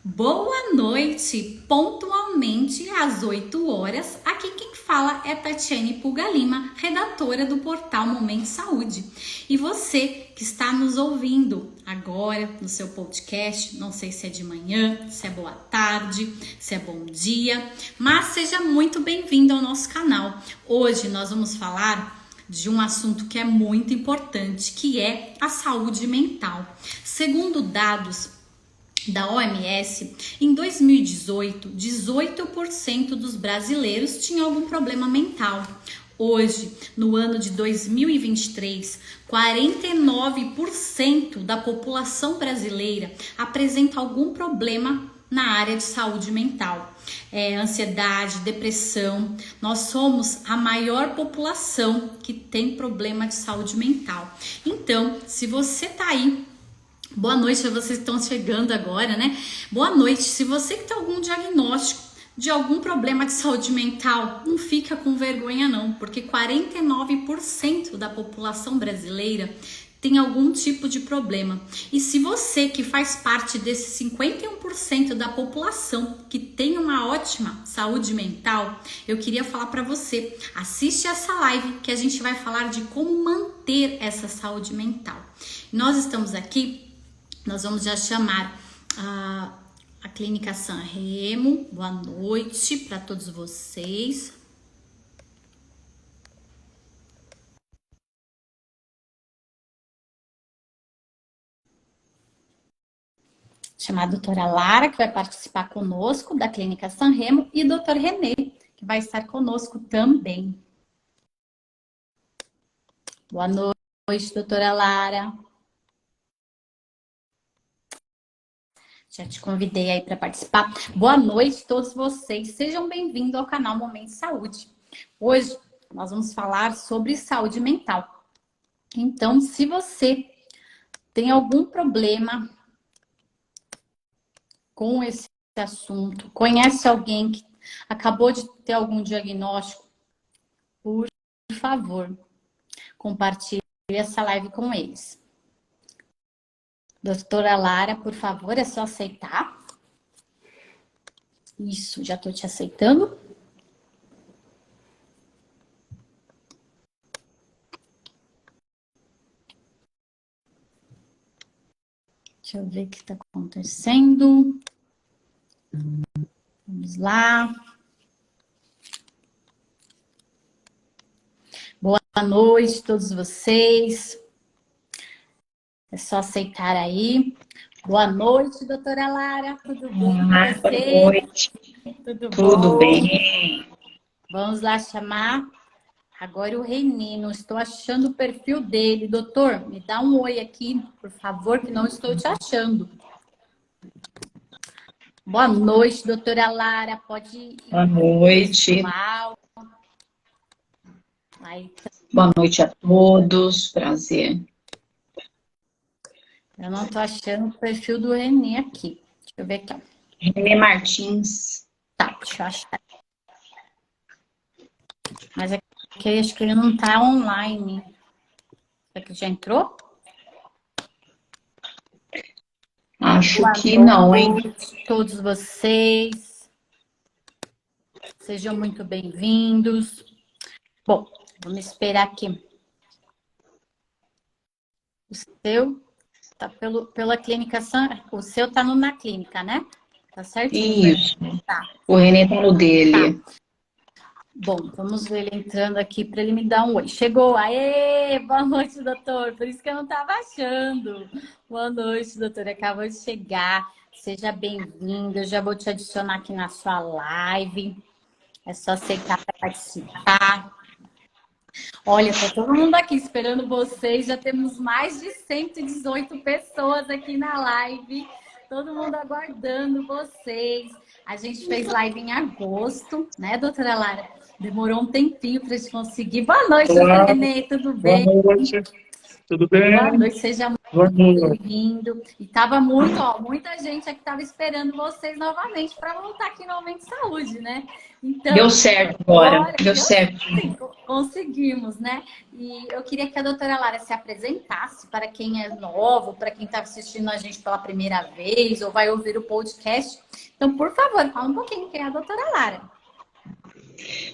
Boa noite, pontualmente às 8 horas. Aqui quem fala é Tatiane Pulga Lima, redatora do portal Momento Saúde. E você que está nos ouvindo agora no seu podcast, não sei se é de manhã, se é boa tarde, se é bom dia, mas seja muito bem-vindo ao nosso canal. Hoje nós vamos falar de um assunto que é muito importante, que é a saúde mental. Segundo dados da OMS, em 2018, 18% dos brasileiros tinham algum problema mental. Hoje, no ano de 2023, 49% da população brasileira apresenta algum problema na área de saúde mental. Ansiedade, depressão. Nós somos a maior população que tem problema de saúde mental. Então, se você tá aí, boa noite a vocês que estão chegando agora, né? Boa noite. Se você que tem algum diagnóstico de algum problema de saúde mental, não fica com vergonha não, porque 49% da população brasileira tem algum tipo de problema. E se você que faz parte desse 51% da população que tem uma ótima saúde mental, eu queria falar para você, assiste essa live que a gente vai falar de como manter essa saúde mental. Nós estamos aqui. Nós vamos já chamar a Clínica Sanremo. Boa noite para todos vocês. Chamar a doutora Lara, que vai participar conosco da Clínica Sanremo, e o doutor Renê, que vai estar conosco também. Boa noite, doutora Lara. Já te convidei aí para participar. Boa noite a todos vocês. Sejam bem-vindos ao canal Momento Saúde. Hoje nós vamos falar sobre saúde mental. Então, se você tem algum problema com esse assunto, conhece alguém que acabou de ter algum diagnóstico, por favor, compartilhe essa live com eles. Doutora Lara, por favor, é só aceitar. Isso, já estou te aceitando. Deixa eu ver o que está acontecendo. Vamos lá. Boa noite a todos vocês. É só aceitar aí. Boa noite, doutora Lara. Tudo bom com você? Boa noite. Tudo bem? Vamos lá chamar agora o Renê. Não estou achando o perfil dele. Doutor, me dá um oi aqui, por favor, que não estou te achando. Boa noite, doutora Lara. Pode ir. Boa noite. Boa noite a todos. Prazer. Eu não estou achando o perfil do Renê aqui. Deixa eu ver aqui. Ó. Renê Martins. Tá, deixa eu achar. Mas aqui acho que ele não está online. Será que já entrou? Acho que não, hein? Boa noite a todos vocês. Sejam muito bem-vindos. Bom, vamos esperar aqui. O seu tá pela clínica o seu tá na clínica, né? Tá certinho? Isso. Tá. O Renê tá no dele. Tá. Bom, vamos ver ele entrando aqui para ele me dar um oi. Chegou! Aê! Boa noite, doutor. Por isso que eu não estava achando. Boa noite, doutor. Acabou de chegar. Seja bem-vindo. Eu já vou te adicionar aqui na sua live. É só aceitar para participar. Olha, tá todo mundo aqui esperando vocês. Já temos mais de 118 pessoas aqui na live. Todo mundo aguardando vocês. A gente fez live em agosto, né, doutora Lara? Demorou um tempinho para a gente conseguir. Boa noite, doutor Renê, tudo bem? Boa noite. Tudo bem? Boa noite, seja Boa muito noite. bem-vindo. E tava muito, ó, muita gente aqui estava esperando vocês novamente para voltar aqui no Aumento de Saúde, né? Deu Então, certo agora. olha, Deu deu certo. sim, conseguimos, né? E eu queria que a doutora Lara se apresentasse para quem é novo, para quem está assistindo a gente pela primeira vez ou vai ouvir o podcast. Então, por favor, fala um pouquinho quem é a doutora Lara.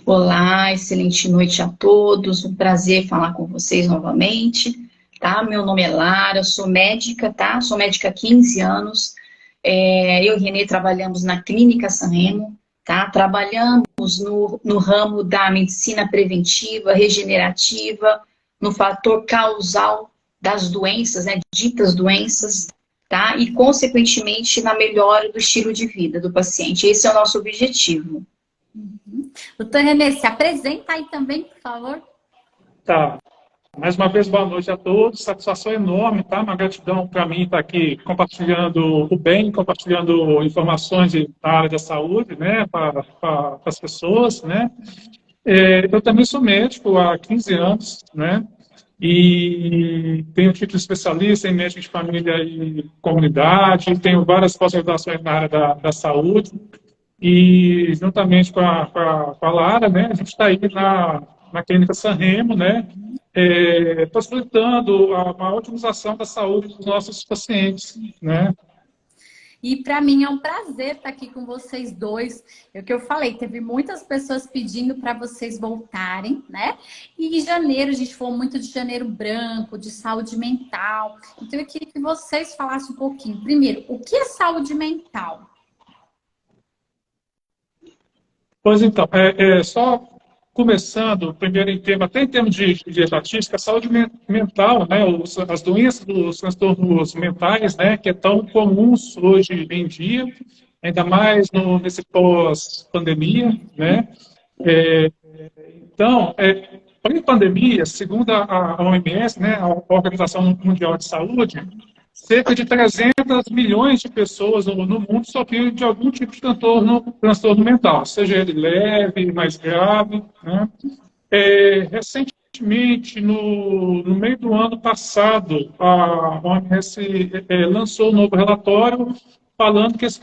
Olá, excelente noite a todos. Um prazer falar com vocês novamente, tá? Meu nome é Lara, eu sou médica, tá? Sou médica há 15 anos. Eu e Renê trabalhamos na Clínica Sanremo, tá? Trabalhamos no ramo da medicina preventiva, regenerativa, no fator causal das doenças, né? Ditas doenças, tá? E, consequentemente, na melhora do estilo de vida do paciente. Esse é o nosso objetivo. Doutor Renê, se apresenta aí também, por favor. Tá. Mais uma vez, boa noite a todos. Satisfação enorme, tá? Uma gratidão para mim estar aqui compartilhando o bem, compartilhando informações da área da saúde, né, para as pessoas, né? Eu também sou médico há 15 anos, né? E tenho título de especialista em médico de família e comunidade, tenho várias pós-graduações na área da saúde. E, juntamente com a Lara, né, a gente está aí na Clínica Sanremo, né, possibilitando a otimização da saúde dos nossos pacientes, né. E para mim é um prazer estar aqui com vocês dois. É o que eu falei, teve muitas pessoas pedindo para vocês voltarem, né? E em janeiro, a gente falou muito de janeiro branco, de saúde mental. Então eu queria que vocês falassem um pouquinho. Primeiro, o que é saúde mental? Pois então, só começando, primeiro em tema, até em termos de estatística, a saúde mental, né, as doenças dos transtornos mentais, né, que é tão comuns hoje em dia, ainda mais nesse pós-pandemia, né. Então, pré-pandemia, segundo a OMS, né, a Organização Mundial de Saúde, cerca de 300 milhões de pessoas no mundo sofriam de algum tipo de transtorno mental, seja ele leve, mais grave, né? Recentemente, no meio do ano passado, a OMS lançou um novo relatório falando que esse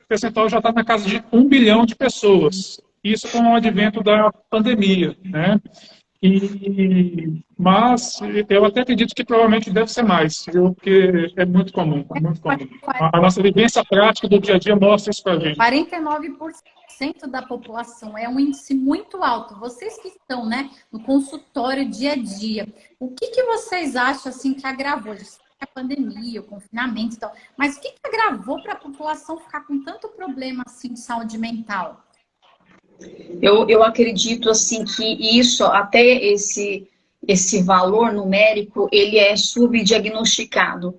percentual já está na casa de 1 bilhão de pessoas. Isso com o advento da pandemia, né? Mas eu até acredito que provavelmente deve ser mais, viu? Porque é muito comum, é muito comum. A nossa vivência prática do dia a dia mostra isso para a gente. 49% da população é um índice muito alto. Vocês que estão, né, no consultório dia a dia, o que vocês acham assim que agravou? A pandemia, o confinamento e tal, mas o que agravou para a população ficar com tanto problema assim de saúde mental? Eu acredito assim que isso, até esse valor numérico, ele é subdiagnosticado.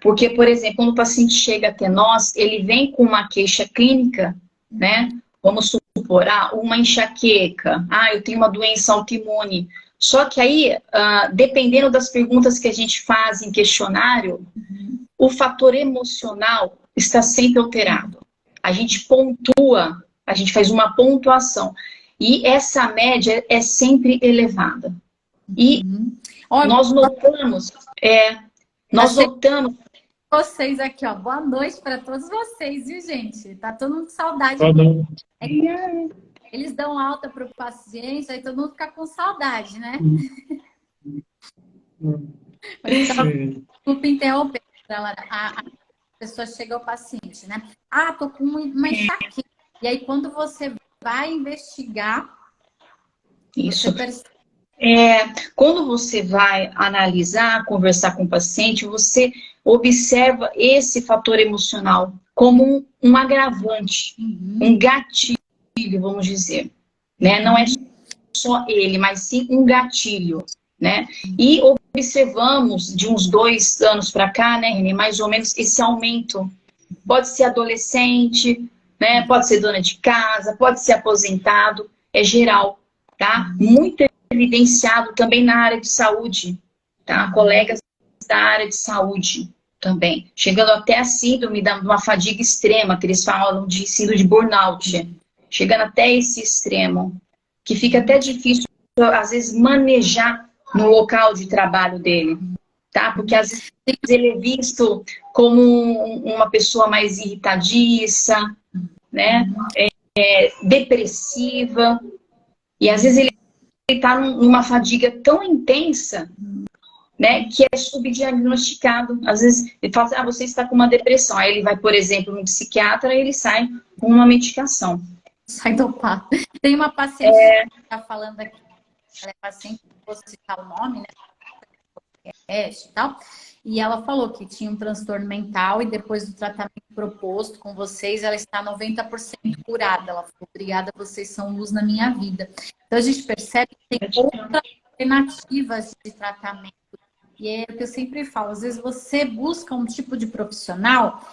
Porque, por exemplo, quando o paciente chega até nós, ele vem com uma queixa clínica, né? Vamos supor, uma enxaqueca, eu tenho uma doença autoimune. Só que aí, dependendo das perguntas que a gente faz em questionário, o fator emocional está sempre alterado. A gente pontua, a gente faz uma pontuação. E essa média é sempre elevada. E nós notamos... Vocês aqui, ó. Boa noite para todos vocês, viu, gente? Tá todo mundo com saudade. Eles dão alta para o paciente, aí todo mundo fica com saudade, né? Desculpa interromper, a pessoa chega ao paciente, né? Tô com uma enxaqueca. E aí, quando você vai investigar, isso. Quando você vai analisar, conversar com o paciente, você observa esse fator emocional como um agravante, um gatilho, vamos dizer, né? Não é só ele, mas sim um gatilho, né? E observamos de uns 2 anos para cá, né, Renê, mais ou menos esse aumento. Pode ser adolescente, né? Pode ser dona de casa, pode ser aposentado, é geral, tá? Muito evidenciado também na área de saúde, tá? Colegas da área de saúde também, chegando até a síndrome de uma fadiga extrema, que eles falam de síndrome de burnout, chegando até esse extremo, que fica até difícil, às vezes, manejar no local de trabalho dele, tá? Porque às vezes ele é visto como uma pessoa mais irritadiça, né? Depressiva, e às vezes ele está numa fadiga tão intensa, né, que é subdiagnosticado. Às vezes ele fala assim, você está com uma depressão. Aí ele vai, por exemplo, no psiquiatra e ele sai com uma medicação. Sai dopado. Tem uma paciente que está falando aqui, ela é paciente, vou citar o nome, né? E tal. E ela falou que tinha um transtorno mental e depois do tratamento proposto com vocês, ela está 90% curada. Ela falou, obrigada, vocês são luz na minha vida. Então a gente percebe que tem outras alternativas de tratamento. E é o que eu sempre falo, às vezes você busca um tipo de profissional,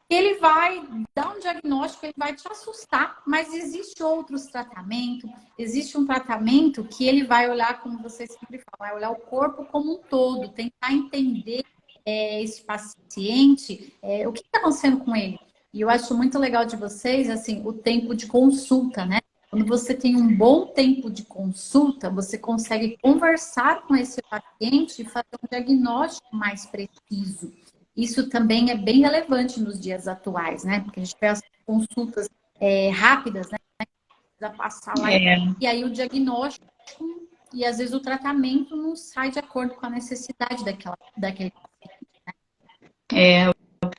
ele vai dar um diagnóstico, ele vai te assustar, mas existe outros tratamentos, existe um tratamento que ele vai olhar, como você sempre fala, vai olhar o corpo como um todo, tentar entender esse paciente, o que está acontecendo com ele. E eu acho muito legal de vocês, assim, o tempo de consulta, né? Quando você tem um bom tempo de consulta, você consegue conversar com esse paciente e fazer um diagnóstico mais preciso. Isso também é bem relevante nos dias atuais, né? Porque a gente faz consultas rápidas, né? Precisa passar lá e aí o diagnóstico e às vezes o tratamento não sai de acordo com a necessidade daquele paciente.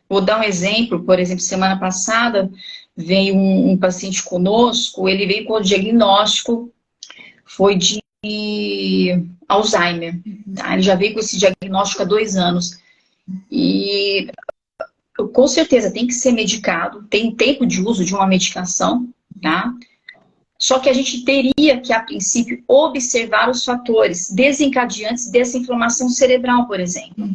Vou dar um exemplo, por exemplo, semana passada veio um paciente conosco, ele veio com o diagnóstico, foi de Alzheimer, tá? Ele já veio com esse diagnóstico há 2 anos. E com certeza tem que ser medicado, tem tempo de uso de uma medicação, tá? Só que a gente teria que, a princípio, observar os fatores desencadeantes dessa inflamação cerebral, por exemplo.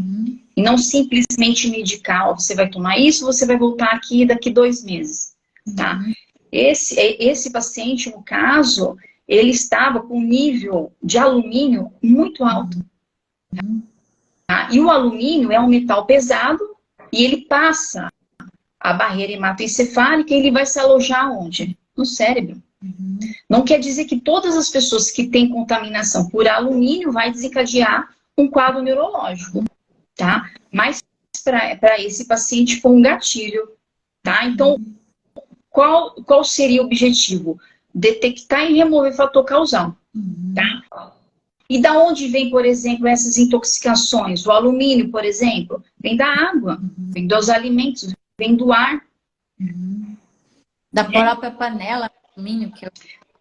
E não simplesmente medicar, você vai tomar isso, você vai voltar aqui daqui 2 meses, tá? Esse paciente, no caso, ele estava com um nível de alumínio muito alto. Tá? E o alumínio é um metal pesado e ele passa a barreira hematoencefálica e ele vai se alojar onde? No cérebro. Não quer dizer que todas as pessoas que têm contaminação por alumínio vai desencadear um quadro neurológico, tá? Mas para esse paciente foi um gatilho, tá? Então, qual seria o objetivo? Detectar e remover fator causal, tá? E da onde vem, por exemplo, essas intoxicações? O alumínio, por exemplo, vem da água, vem dos alimentos, vem do ar. Da própria panela, alumínio que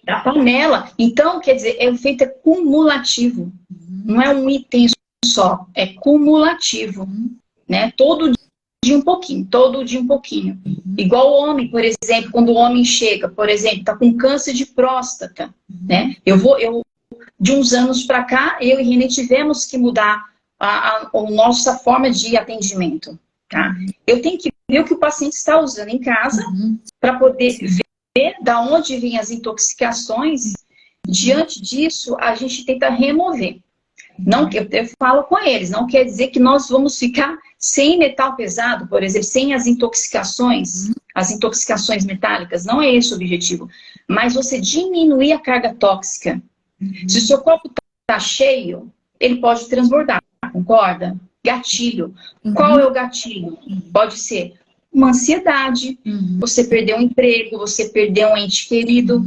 da panela. Então, quer dizer, é um efeito cumulativo. Não é um item só, é cumulativo. Né? Todo dia um pouquinho, todo dia um pouquinho. Igual o homem, por exemplo, quando o homem chega, por exemplo, está com câncer de próstata. Né? De uns anos para cá, eu e Renê tivemos que mudar a nossa forma de atendimento. Tá? Eu tenho que ver o que o paciente está usando em casa para poder ver da onde vêm as intoxicações. Diante disso, a gente tenta remover. Não, eu falo com eles, não quer dizer que nós vamos ficar sem metal pesado, por exemplo, sem as intoxicações metálicas, não é esse o objetivo. Mas você diminuir a carga tóxica. Se o seu copo está cheio, ele pode transbordar, concorda? Gatilho. Qual é o gatilho? Pode ser uma ansiedade, você perdeu um emprego, você perdeu um ente querido.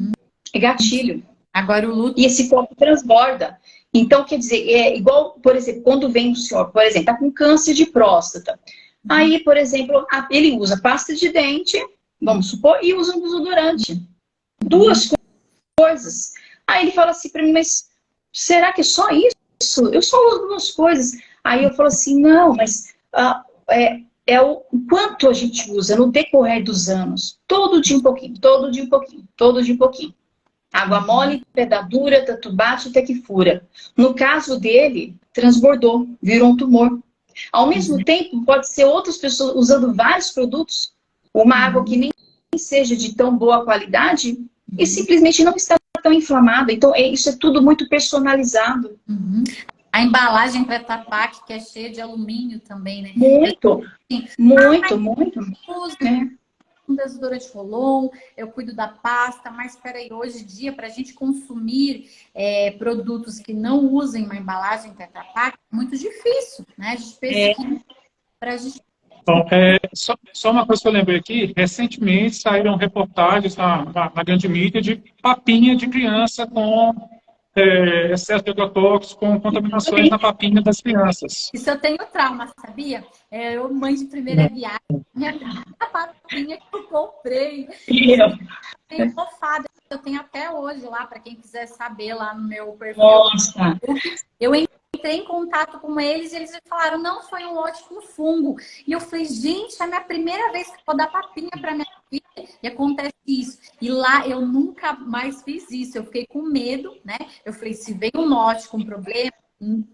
É gatilho. Agora o luto. E esse copo transborda. Então, quer dizer, é igual, por exemplo, quando vem o senhor, por exemplo, está com câncer de próstata. Aí, por exemplo, ele usa pasta de dente, vamos supor, e usa um desodorante. 2 coisas. Aí ele fala assim para mim, mas será que é só isso? Eu só uso 2 coisas. Aí eu falo assim, não, mas é o quanto a gente usa no decorrer dos anos. Todo dia um pouquinho, todo dia um pouquinho, todo dia um pouquinho. Água mole, pedra dura, tanto bate até que fura. No caso dele, transbordou, virou um tumor. Ao mesmo tempo, pode ser outras pessoas usando vários produtos, uma água que nem seja de tão boa qualidade e simplesmente não está tão inflamada. Então, isso é tudo muito personalizado. A embalagem para Tetra-Pak, que é cheia de alumínio também, né? Muito. Um desodorante Rolon, eu cuido da pasta, mas peraí, hoje em dia, para a gente consumir produtos que não usem uma embalagem Tetra Pak, muito difícil, né? A gente pensa que para a gente... Bom, só uma coisa que eu lembrei aqui, recentemente saíram reportagens na grande mídia de papinha de criança com excesso de agrotóxicos, com contaminações na papinha das crianças. Isso eu tenho trauma, sabia? Eu, mãe de primeira viagem, minha papinha que eu comprei. Tenho mofada, eu tenho até hoje lá, para quem quiser saber, lá no meu perfil. Nossa! Eu entrei em contato com eles e eles me falaram, não, foi um lote com fungo. E eu falei, gente, é a minha primeira vez que eu vou dar papinha para minha filha e acontece isso. E lá eu nunca mais fiz isso, eu fiquei com medo, né? Eu falei, se vem um lote com problema,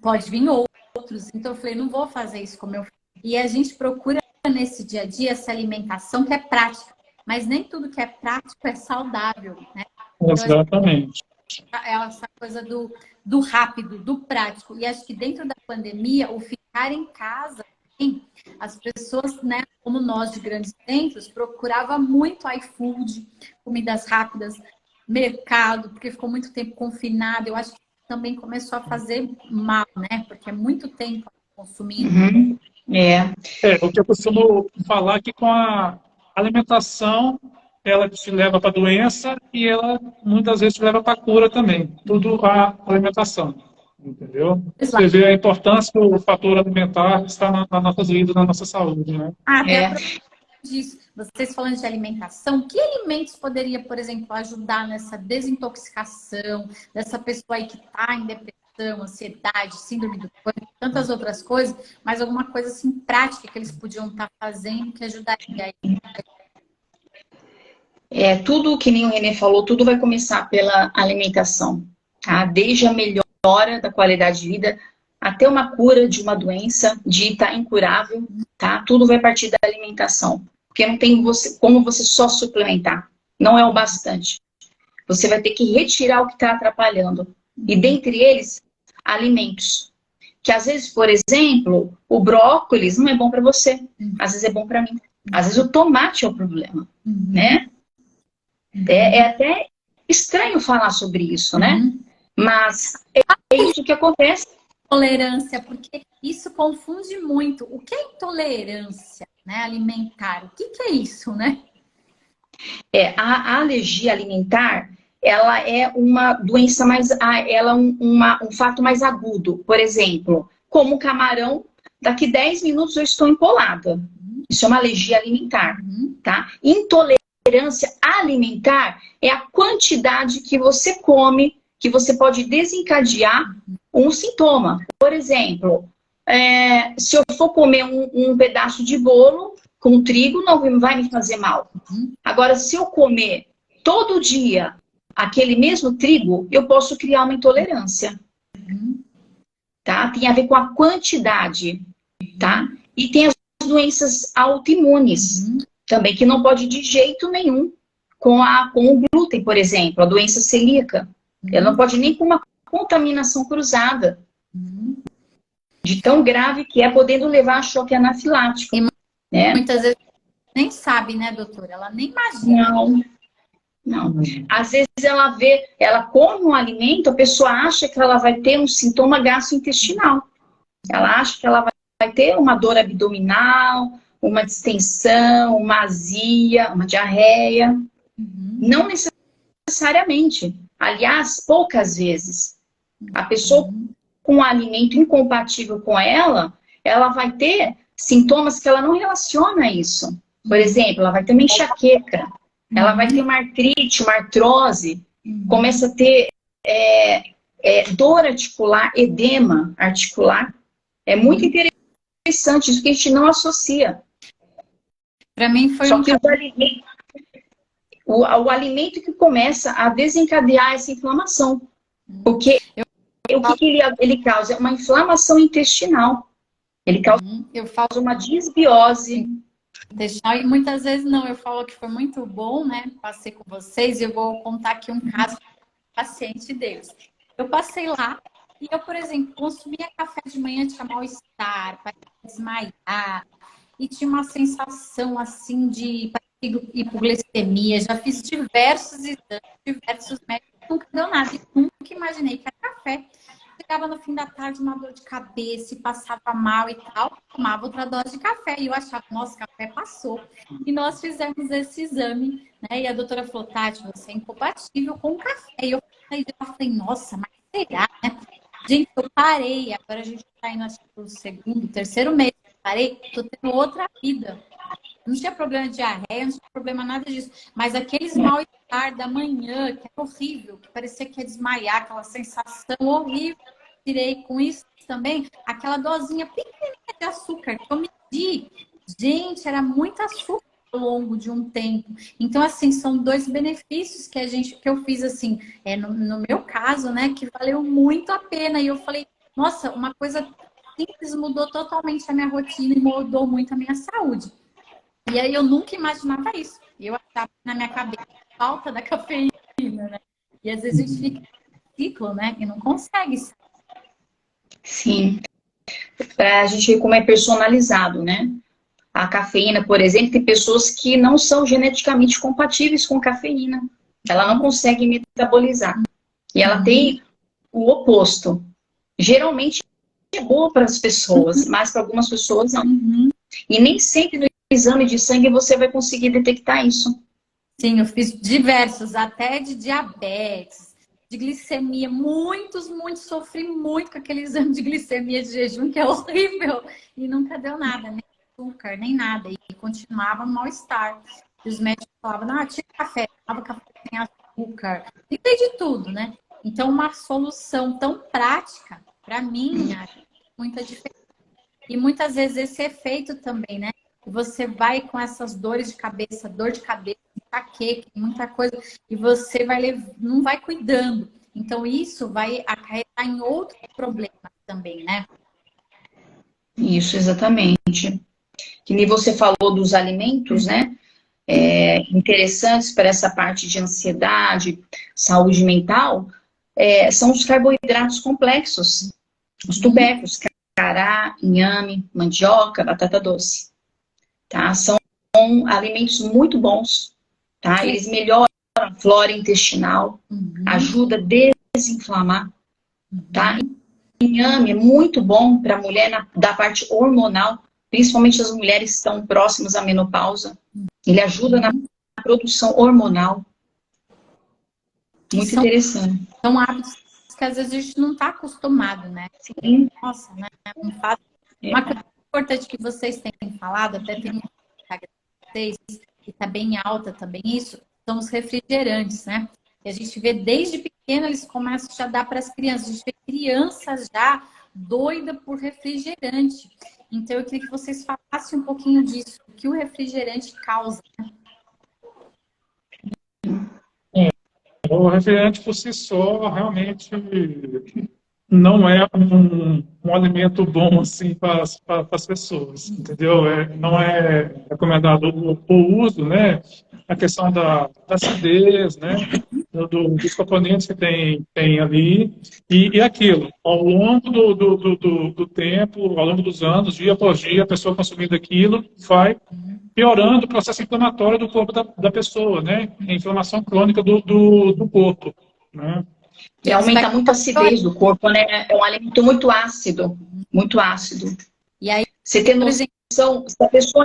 pode vir outros. Então eu falei, não vou fazer isso com meu filho. E a gente procura nesse dia a dia essa alimentação que é prática, mas nem tudo que é prático é saudável, né? Exatamente. Então, essa coisa do rápido, do prático. E acho que dentro da pandemia, o ficar em casa, as pessoas, né, como nós de grandes centros, procurava muito iFood, comidas rápidas, mercado, porque ficou muito tempo confinado. Eu acho que também começou a fazer mal, né? Porque é muito tempo consumindo. Uhum. O que eu costumo falar é que com a alimentação, ela te leva para a doença e ela muitas vezes te leva para a cura também. Tudo a alimentação, entendeu? Exato. Você vê a importância que o fator alimentar está nas nossas vidas, na nossa saúde, né? Até disso, vocês falando de alimentação, que alimentos poderia, por exemplo, ajudar nessa desintoxicação dessa pessoa aí que está em depressão, ansiedade, síndrome do pânico, tantas outras coisas, mas alguma coisa assim prática que eles podiam estar fazendo que ajudaria aí? Tudo que nem o Renê falou, tudo vai começar pela alimentação, tá? Desde a melhora da qualidade de vida até uma cura de uma doença dita incurável, tá? Tudo vai partir da alimentação, porque não tem como você só suplementar, não é o bastante. Você vai ter que retirar o que está atrapalhando, e dentre eles, alimentos. Que às vezes, por exemplo, o brócolis não é bom para você, às vezes é bom para mim. Às vezes o tomate é o problema, né? É até estranho falar sobre isso, né? Mas é isso que acontece. Intolerância, porque isso confunde muito. O que é intolerância, né, alimentar? O que é isso, né? A alergia alimentar, ela é uma doença mais... Ela é um fato mais agudo. Por exemplo, como camarão, daqui 10 minutos eu estou empolada. Isso é uma alergia alimentar, tá? Intolerância alimentar é a quantidade que você come, que você pode desencadear um sintoma. Por exemplo, se eu for comer um pedaço de bolo com trigo, não vai me fazer mal. Agora, se eu comer todo dia aquele mesmo trigo, eu posso criar uma intolerância. Tá? Tem a ver com a quantidade, tá? E tem as doenças autoimunes também, que não pode de jeito nenhum com o glúten, por exemplo, a doença celíaca. Ela não pode nem com uma contaminação cruzada. De tão grave que é, podendo levar a choque anafilático. Né? Muitas vezes nem sabe, né, doutora? Ela nem imagina. Não. Às vezes ela come um alimento, a pessoa acha que ela vai ter um sintoma gastrointestinal. Ela acha que ela vai ter uma dor abdominal, uma distensão, uma azia, uma diarreia. Não necessariamente. Aliás, poucas vezes. A pessoa com um alimento incompatível com ela vai ter sintomas que ela não relaciona a isso. Por exemplo, ela vai ter uma enxaqueca, ela vai ter uma artrite, uma artrose, começa a ter dor articular, edema articular. É muito interessante isso que a gente não associa. Para mim foi Só que o alimento que começa a desencadear essa inflamação. Porque o que ele causa? Uma inflamação intestinal. Ele causa uma disbiose. E muitas vezes não, eu falo que foi muito bom, né? Passei com vocês e eu vou contar aqui um caso de paciente deles. Eu passei lá e eu, por exemplo, consumia café de manhã, tinha mal-estar, para desmaiar, e tinha uma sensação assim de hipoglicemia. Já fiz diversos exames, diversos médicos, nunca deu nada. E nunca imaginei que era café. chegava no fim da tarde, uma dor de cabeça, e passava mal e tal, tomava outra dose de café. E eu achava, nossa, café passou. E nós fizemos esse exame, né? E a doutora falou, Tati, você é incompatível com o café. E eu falei, nossa, mas será, né? Gente, eu parei. Agora a gente tá indo, acho que pro segundo, terceiro mês. Eu parei, tô tendo outra vida. Não tinha problema de diarreia, não tinha problema nada disso. Mas aqueles mal-estar da manhã, que é horrível, que parecia que ia desmaiar, aquela sensação horrível. Tirei com isso também aquela dosinha pequenininha de açúcar que eu medi. Gente, era muito açúcar ao longo de um tempo. Então, assim, são 2 benefícios que eu fiz, assim, no meu caso, né, que valeu muito a pena. E eu falei, nossa, uma coisa simples mudou totalmente a minha rotina e mudou muito a minha saúde. E aí eu nunca imaginava isso. Eu achava na minha cabeça falta da cafeína, né? E às vezes a gente fica no ciclo, né? E não consegue. Sim. Para a gente ver como é personalizado, né? A cafeína, por exemplo, tem pessoas que não são geneticamente compatíveis com cafeína. Ela não consegue metabolizar. E ela tem o oposto. Geralmente é boa para as pessoas, mas para algumas pessoas não. E nem sempre no exame de sangue você vai conseguir detectar isso. Sim, eu fiz diversos, até de diabetes, de glicemia, muitos, sofri muito com aquele exame de glicemia de jejum, que é horrível, e nunca deu nada, nem açúcar, nem nada, e continuava mal-estar. E os médicos falavam, não, tira café, toma café sem açúcar, e tem de tudo, né? Então, uma solução tão prática, para mim, é muita diferença. E muitas vezes esse efeito também, né? Você vai com essas dores de cabeça, dor de cabeça, enxaqueca, muita coisa, e você não vai cuidando. Então, isso vai acarretar em outros problemas também, né? Isso, exatamente. Que nem você falou dos alimentos, né? Interessantes para essa parte de ansiedade, saúde mental, são os carboidratos complexos, os tubérculos, cará, inhame, mandioca, batata doce. Tá? São alimentos muito bons, tá? Eles melhoram a flora intestinal, ajuda a desinflamar, tá? Inhame é muito bom para a mulher da parte hormonal, principalmente as mulheres que estão próximas à menopausa. Ele ajuda na produção hormonal. Muito interessante. São hábitos que às vezes a gente não está acostumado, né? Sim. Nossa, né? Não faz. Uma coisa importante que vocês têm falado, até tem vocês, que está bem alta também isso, são os refrigerantes, né? E a gente vê desde pequeno, eles começam a já dar para as crianças. A gente vê crianças já doida por refrigerante. Então, eu queria que vocês falassem um pouquinho disso, o que o refrigerante causa, né? O refrigerante por si só realmente não é um alimento bom assim para as pessoas, entendeu? Não é recomendado o uso, né? A questão da acidez, né? Dos componentes que tem ali e aquilo. Ao longo do tempo, ao longo dos anos, dia após dia, a pessoa consumindo aquilo vai piorando o processo inflamatório do corpo da pessoa, né? A inflamação crônica do corpo, né? E aumenta muito a acidez do corpo, né? É um alimento muito ácido, muito ácido. E aí, você tem noção, se a pessoa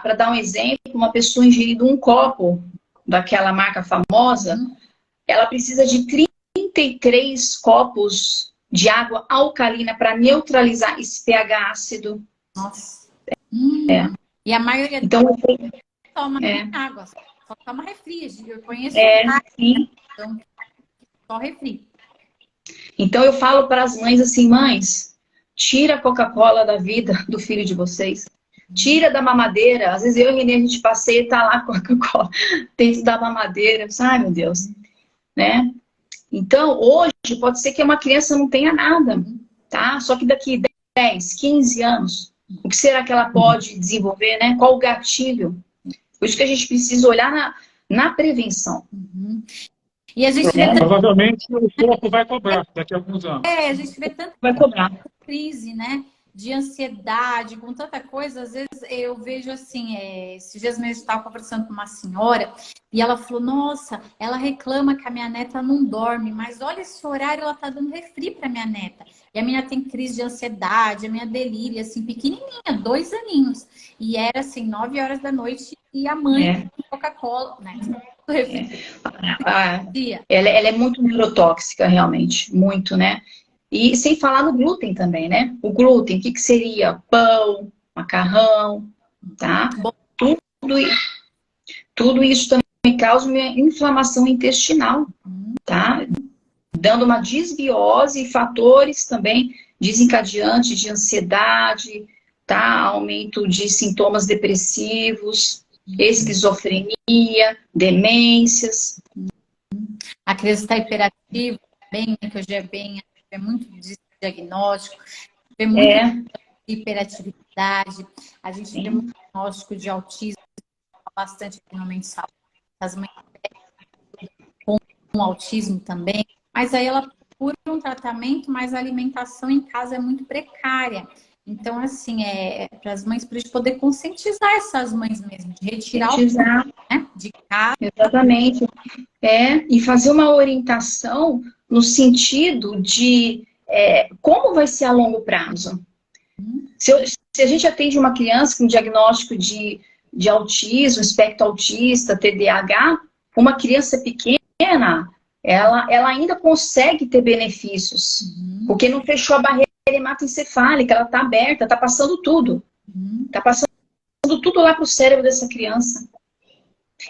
para dar um exemplo, uma pessoa ingerindo um copo daquela marca famosa, ela precisa de 33 copos de água alcalina para neutralizar esse pH ácido. Nossa. E a maioria toma água, só toma refri. Eu conheço sim. Então, só refri. Então eu falo para as mães assim, mães, tira a Coca-Cola da vida do filho de vocês. Tira da mamadeira. Às vezes eu e o Renê, a gente passeia e tá lá com a Coca-Cola dentro da mamadeira. Ai, meu Deus. Né? Então, hoje, pode ser que uma criança não tenha nada, tá? Só que daqui 10, 15 anos, o que será que ela pode desenvolver, né? Qual o gatilho? Por isso que a gente precisa olhar na prevenção. E a gente provavelmente o corpo vai cobrar daqui a alguns anos. A gente vê tanto vai cobrar crise, né? de ansiedade, com tanta coisa, às vezes eu vejo assim, esses dias mesmo eu estava conversando com uma senhora e ela falou, nossa, ela reclama que a minha neta não dorme, mas olha esse horário, ela tá dando refri para minha neta. E a minha tem crise de ansiedade, a minha delírio, assim, pequenininha, 2 aninhos. E era assim, 9 horas da noite e a mãe Coca-Cola, né? Ela é muito neurotóxica, realmente, muito, né? E sem falar no glúten também, né? O glúten, o que seria? Pão, macarrão, tá? Tudo isso também causa uma inflamação intestinal, tá? Dando uma desbiose e fatores também desencadeantes de ansiedade, tá? Aumento de sintomas depressivos, esquizofrenia, demências. A criança está hiperativa, bem, que hoje é muito diagnóstico, vê muita hiperatividade, a gente tem um diagnóstico de autismo bastante aqui no mensal. As mães com autismo também, mas aí ela procura um tratamento, mas a alimentação em casa é muito precária. Então, assim, para as mães, para a gente poder conscientizar essas mães mesmo, de retirar o né, de casa. Exatamente. E fazer uma orientação no sentido de como vai ser a longo prazo. Se a gente atende uma criança com diagnóstico de autismo, espectro autista, TDAH, uma criança pequena, ela ainda consegue ter benefícios, porque não fechou a barreira hematoencefálica, ela está aberta, está passando tudo. Está passando tudo lá para o cérebro dessa criança.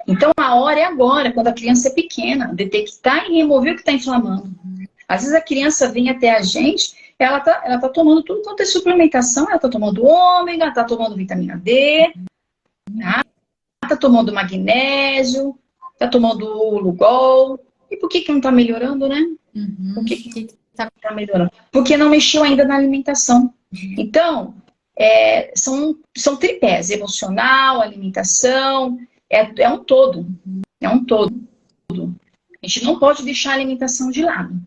Então, a hora é agora, quando a criança é pequena, detectar e remover o que está inflamando. Às vezes a criança vem até a gente, ela tá tomando tudo quanto é suplementação, ela está tomando ômega, está tomando vitamina D, tá tomando magnésio, está tomando Lugol. E por que não está melhorando, né? Por que está melhorando? Porque não mexeu ainda na alimentação. Então, são tripés, emocional, alimentação, é um todo. É um todo. A gente não pode deixar a alimentação de lado.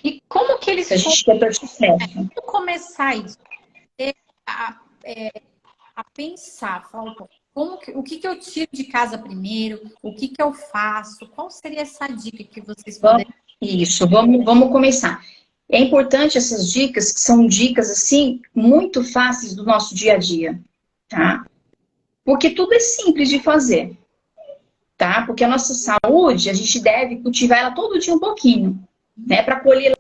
E como que eles... A gente quer ter sucesso. Como começar isso? A pensar, o que eu tiro de casa primeiro? O que eu faço? Qual seria essa dica que vocês poderiam... Isso, vamos começar. É importante essas dicas, que são dicas, assim, muito fáceis do nosso dia a dia, tá? Porque tudo é simples de fazer, tá? Porque a nossa saúde, a gente deve cultivar ela todo dia um pouquinho, né? Para colher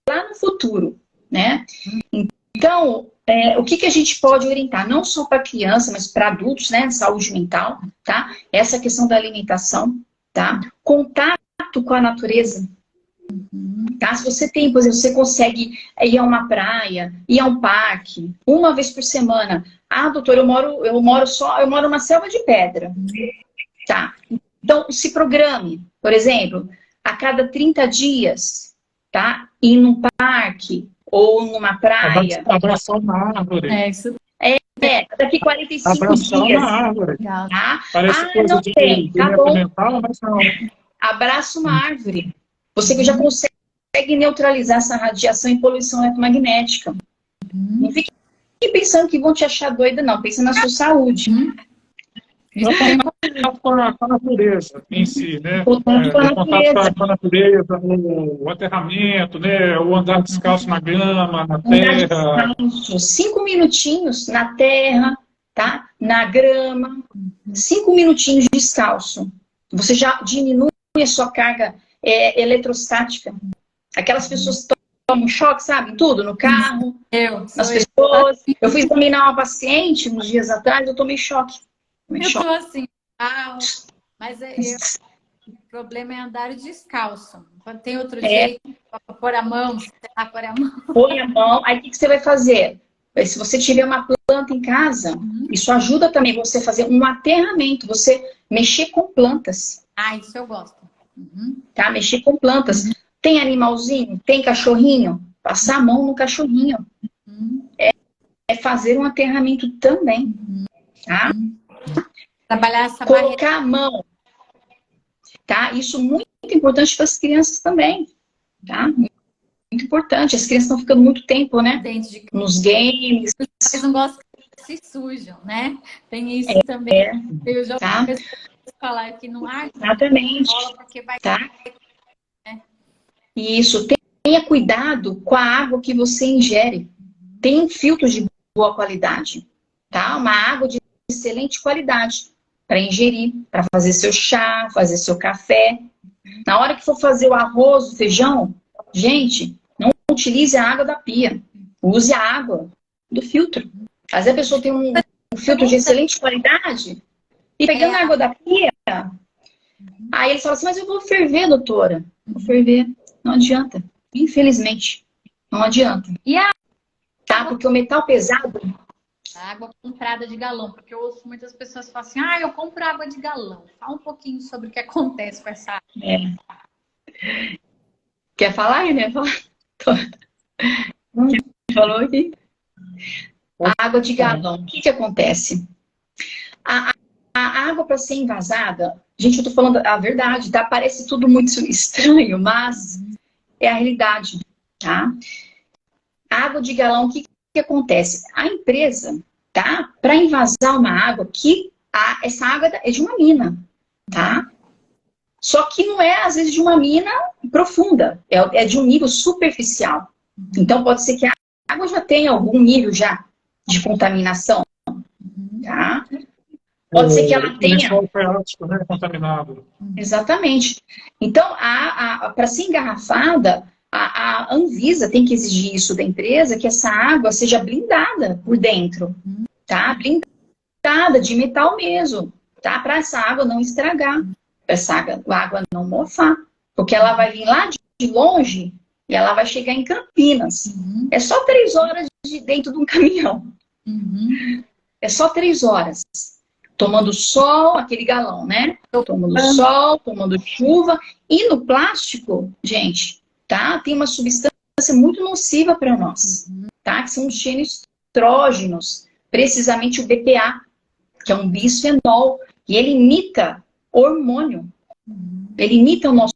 lá no futuro, né? Então, o que a gente pode orientar? Não só para criança, mas para adultos, né? Saúde mental, tá? Essa questão da alimentação, tá? Contato com a natureza. Tá? Se você tem, por exemplo, você consegue ir a uma praia, ir a um parque, uma vez por semana. Ah, doutor, eu moro numa selva de pedra. Tá? Então, se programe, por exemplo, a cada 30 dias, tá? Ir num parque ou numa praia. Abraçar uma árvore. Daqui 45 abraçar dias. Uma árvore. Tá? Parece coisa não de tem, tá bom. mental, mas não. Abraça uma árvore. Você já consegue neutralizar essa radiação e poluição eletromagnética. Não fique pensando que vão te achar doida, não. Pensa na sua saúde. Contato com a natureza em si, né? Contato com a natureza, o aterramento, né? O andar descalço na grama, na terra. 5 minutinhos na terra, tá? Na grama. 5 minutinhos descalço. Você já diminui a sua carga eletrostática. Aquelas pessoas que tomam choque, sabe? Tudo, no carro, nas pessoas. Eu fui examinar uma paciente uns dias atrás, eu tomei choque. Tô assim, mas o problema é andar descalço. Tem outro jeito, pôr a mão, pôr a mão. Põe a mão, aí o que você vai fazer? Se você tiver uma planta em casa, isso ajuda também você a fazer um aterramento, você mexer com plantas. Isso eu gosto. Tá? Mexer com plantas. Tem animalzinho? Tem cachorrinho? Passar a mão no cachorrinho. É fazer um aterramento também. Tá? Trabalhar essa Colocar a mão. Tá? Isso é muito importante para as crianças também. Tá? Muito importante. As crianças estão ficando muito tempo, né? Dentro de... Nos games. Os pais não gostam que se sujam, né? Tem isso também. Eu já tá? ouvi falar que não há exatamente, porque vai... tá? Isso, tenha cuidado com a água que você ingere. Tem filtros de boa qualidade, tá? Uma água de excelente qualidade para ingerir, para fazer seu chá, fazer seu café. Na hora que for fazer o arroz, o feijão, gente, não utilize a água da pia. Use a água do filtro. Às vezes a pessoa tem um filtro de excelente qualidade e pegando a água da pia, aí ele fala assim, mas eu vou ferver, doutora. Vou ferver. Não adianta. Infelizmente, não adianta. E a tá? Porque o metal pesado... A água comprada de galão, porque eu ouço muitas pessoas falar assim, eu compro água de galão. Fala um pouquinho sobre o que acontece com essa água. Quer falar, René? Quem falou aqui? A água de galão, o que acontece? A água para ser envasada, gente, eu tô falando a verdade, tá? Parece tudo muito estranho, mas é a realidade, tá? A água de galão, o que acontece? A empresa, tá? Para envasar uma água, essa água é de uma mina, tá? Só que não é, às vezes, de uma mina profunda, é de um nível superficial. Então, pode ser que a água já tenha algum nível já de contaminação, tá? Pode ser que ela tenha... freático, né? Contaminado. Exatamente. Então, para ser engarrafada, a Anvisa tem que exigir isso da empresa, que essa água seja blindada por dentro, tá? Blindada de metal mesmo, tá? Para essa água não estragar, para essa água não mofar, porque ela vai vir lá de longe e ela vai chegar em Campinas. É só 3 horas dentro de um caminhão. É só 3 horas. Tomando sol, aquele galão, né? Tomando sol, tomando chuva. E no plástico, gente, tá? Tem uma substância muito nociva para nós, tá? Que são os xenoestrógenos, precisamente o BPA, que é um bisfenol, e ele imita hormônio. Ele imita o nosso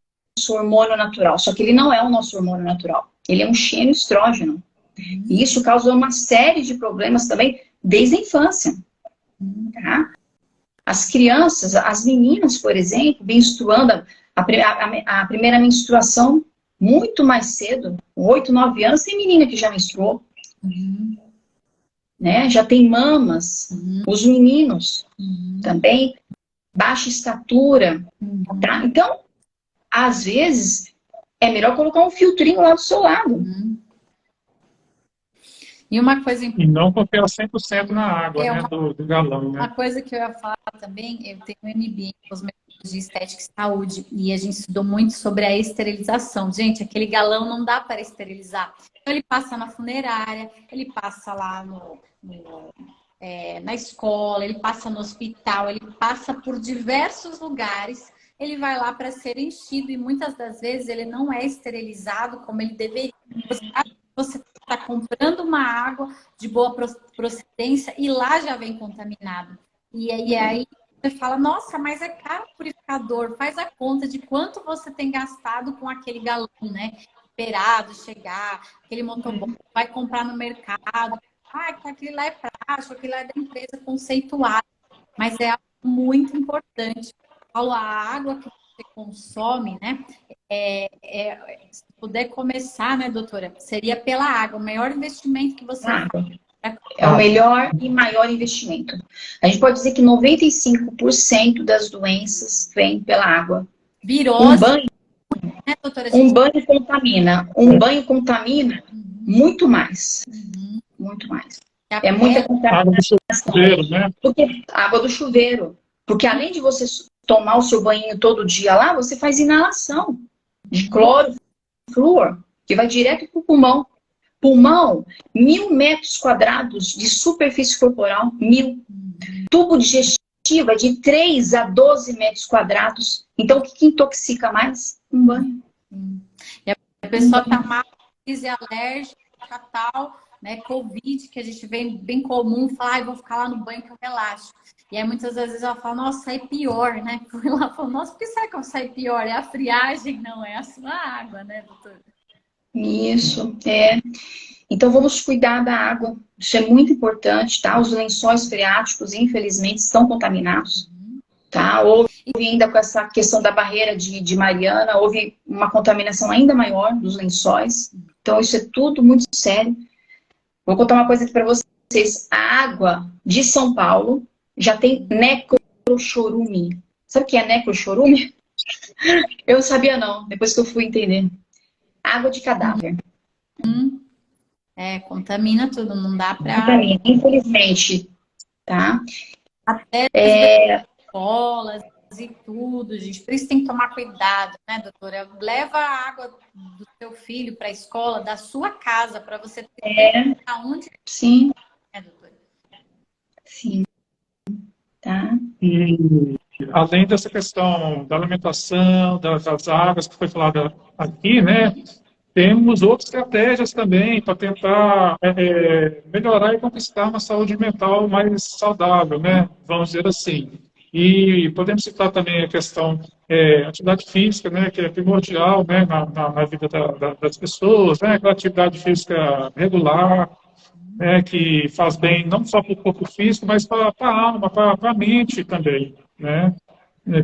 hormônio natural, só que ele não é o nosso hormônio natural. Ele é um xenoestrógeno. E isso causa uma série de problemas também desde a infância, tá? As crianças, as meninas, por exemplo, menstruando, a primeira menstruação muito mais cedo, 8, 9 anos, tem menina que já menstruou. Né? Já tem mamas. Os meninos também, baixa estatura. Tá? Então, às vezes, é melhor colocar um filtrinho lá do seu lado. E uma coisa importante. E não confiar 100% na água, né, do galão. Né? Uma coisa que eu ia falar também, eu tenho um MBA em Cosmetologia, Estética e Saúde, e a gente estudou muito sobre a esterilização. Gente, aquele galão não dá para esterilizar. Então, ele passa na funerária, ele passa lá na escola, ele passa no hospital, ele passa por diversos lugares, ele vai lá para ser enchido, e muitas das vezes ele não é esterilizado como ele deveria. Você está comprando uma água de boa procedência e lá já vem contaminado. E aí você fala, nossa, mas é caro o purificador. Faz a conta de quanto você tem gastado com aquele galão, né? Esperado chegar, aquele motoboy vai comprar no mercado. Aquele lá é prático, aquele lá é da empresa conceituada. Mas é algo muito importante. A água que você consome, né? Se puder começar, né, doutora? Seria pela água. O maior investimento que você faz. É o melhor e maior investimento. A gente pode dizer que 95% das doenças vêm pela água. Virose. Né, doutora? Um banho contamina. Um banho contamina muito mais. Muito mais. É muita contaminação. Água do chuveiro, né? Água do chuveiro. Porque além de você tomar o seu banho todo dia lá, você faz inalação de cloro, flúor, que vai direto para o pulmão. Pulmão, 1000 metros quadrados de superfície corporal, 1000. Tubo digestivo é de 3 a 12 metros quadrados. Então, o que intoxica mais? Um banho. E a pessoa está mal, crise alérgica, tal, né? Covid, que a gente vê bem comum, falar, vou ficar lá no banho que eu relaxo. E aí, muitas vezes, ela fala, nossa, sai pior, né? Fui lá e falou, nossa, por que será que eu saio pior? É a friagem? Não, é a sua água, né, doutor? Isso, é. Então, vamos cuidar da água. Isso é muito importante, tá? Os lençóis freáticos, infelizmente, estão contaminados, tá? Houve ainda com essa questão da barreira de Mariana, houve uma contaminação ainda maior dos lençóis. Então, isso é tudo muito sério. Vou contar uma coisa aqui para vocês. A água de São Paulo já tem necrochorume. Sabe o que é necrochorume? Eu não sabia, não. Depois que eu fui entender. Água de cadáver. Contamina tudo, não dá pra... Contamina, infelizmente, tá? Até as escolas e tudo, gente. Por isso tem que tomar cuidado, né, doutora? Leva a água do seu filho para a escola, da sua casa, para você ter aonde... Sim. Doutora? Sim. Tá? E além dessa questão da alimentação, das águas que foi falada aqui, né? Temos outras estratégias também para tentar melhorar e conquistar uma saúde mental mais saudável, né? Vamos dizer assim. E podemos citar também a questão atividade física, né? Que é primordial, né? Na vida das pessoas, né? Aquela atividade física regular, né? Que faz bem não só para o corpo físico, mas para a alma, para a mente também, né?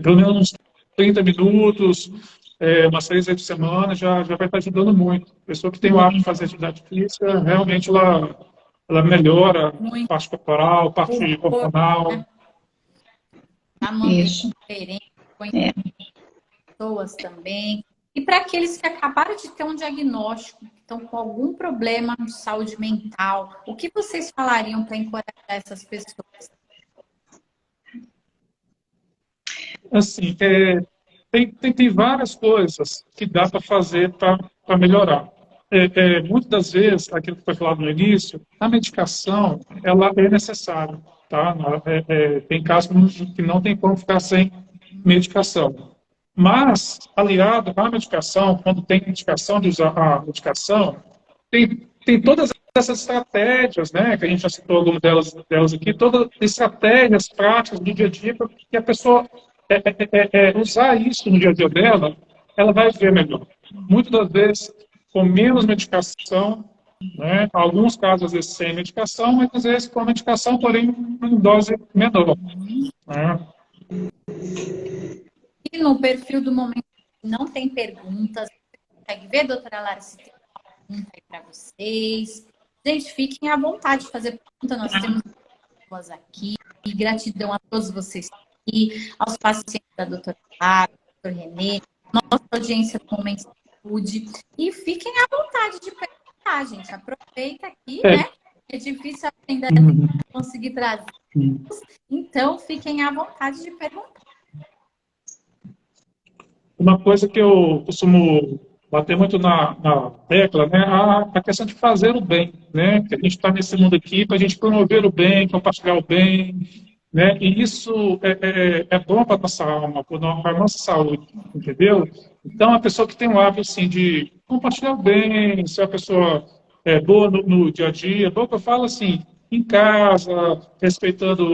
Pelo menos uns 30 minutos, umas 3 vezes por semana, já vai estar ajudando muito. A pessoa que tem o hábito de fazer atividade física, realmente ela melhora a parte corporal, a parte hormonal. Tá num ambiente diferente, com pessoas também. E para aqueles que acabaram de ter um diagnóstico, que estão com algum problema de saúde mental, o que vocês falariam para encorajar essas pessoas? Assim, tem várias coisas que dá para fazer para melhorar. Muitas das vezes, aquilo que foi falado no início, a medicação, ela é necessária, tá? Tem casos que não tem como ficar sem medicação. Mas, aliado à medicação, quando tem indicação de usar a medicação, tem todas essas estratégias, né, que a gente já citou algumas delas aqui, todas estratégias práticas do dia a dia para que a pessoa usar isso no dia a dia dela, ela vai ver melhor. Muitas das vezes, com menos medicação, né, alguns casos, às vezes, sem medicação, mas às vezes com medicação, porém, em dose menor. Né? E no perfil do Momento não tem perguntas. Você consegue ver, doutora Lara, se tem uma pergunta aí para vocês. Gente, fiquem à vontade de fazer pergunta. Nós temos pessoas aqui. E gratidão a todos vocês aqui, aos pacientes da doutora Lara, do Dr. Renê, nossa audiência do Momento Saúde. E fiquem à vontade de perguntar, gente. Aproveita aqui, né? É difícil ainda conseguir trazer. Então, fiquem à vontade de perguntar. Uma coisa que eu costumo bater muito na tecla, né, a questão de fazer o bem, né, que a gente está nesse mundo aqui para a gente promover o bem, compartilhar o bem, né, e isso é bom para a nossa alma, para a nossa saúde, entendeu? Então, a pessoa que tem um hábito, assim, de compartilhar o bem, ser uma pessoa boa no dia a dia, boa que eu falo, assim, em casa, respeitando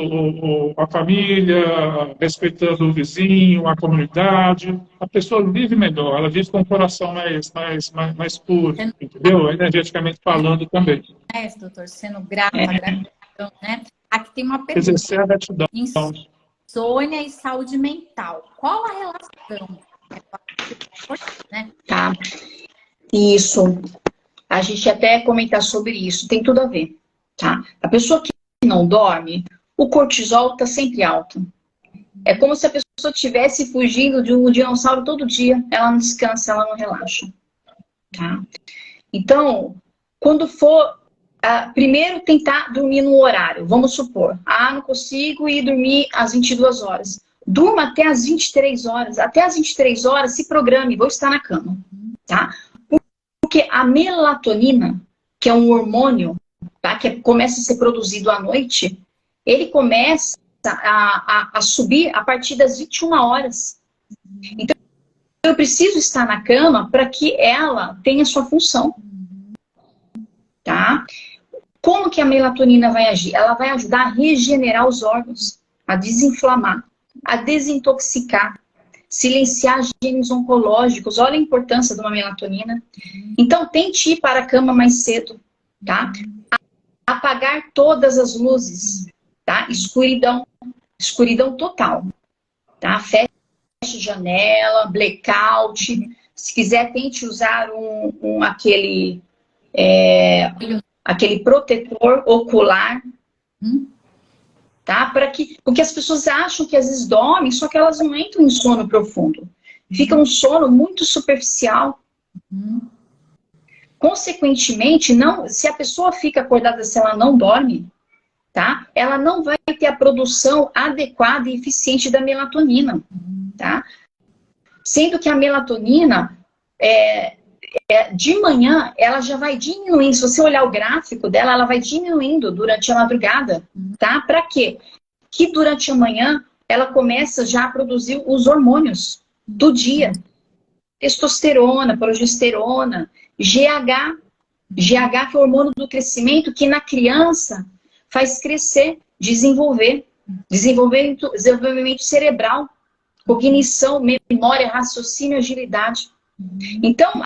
a família, respeitando o vizinho, a comunidade, a pessoa vive melhor, ela vive com o coração mais puro, entendeu? Energeticamente falando também. Doutor, sendo grato, gratidão, né? Aqui tem uma pergunta. Exercer a gratidão. Insônia e saúde mental. Qual a relação? Tá. Isso. A gente até comentar sobre isso. Tem tudo a ver. Tá? A pessoa que não dorme, o cortisol está sempre alto. É como se a pessoa estivesse fugindo de um dinossauro todo dia. Ela não descansa, ela não relaxa. Tá? Então, quando for... primeiro, tentar dormir no horário. Vamos supor, não consigo ir dormir às 22 horas. Durma até às 23 horas. Até às 23 horas, se programe, vou estar na cama. Tá? Porque a melatonina, que é um hormônio, tá, que começa a ser produzido à noite, ele começa a subir a partir das 21 horas. Então, eu preciso estar na cama para que ela tenha sua função. Tá? Como que a melatonina vai agir? Ela vai ajudar a regenerar os órgãos, a desinflamar, a desintoxicar, silenciar genes oncológicos. Olha a importância de uma melatonina. Então, tente ir para a cama mais cedo, tá? Apagar todas as luzes, tá? Escuridão total, tá? Feche janela, blackout. Se quiser, tente usar aquele protetor ocular, tá? Porque as pessoas acham que às vezes dormem, só que elas não entram em sono profundo. Fica um sono muito superficial. Consequentemente, se a pessoa fica acordada, se ela não dorme, tá? Ela não vai ter a produção adequada e eficiente da melatonina, tá? Sendo que a melatonina, de manhã, ela já vai diminuindo. Se você olhar o gráfico dela, ela vai diminuindo durante a madrugada, tá? Para quê? Que durante a manhã, ela começa já a produzir os hormônios do dia. Testosterona, progesterona, GH, que é o hormônio do crescimento, que na criança faz crescer, desenvolvimento cerebral, cognição, memória, raciocínio, agilidade. Então,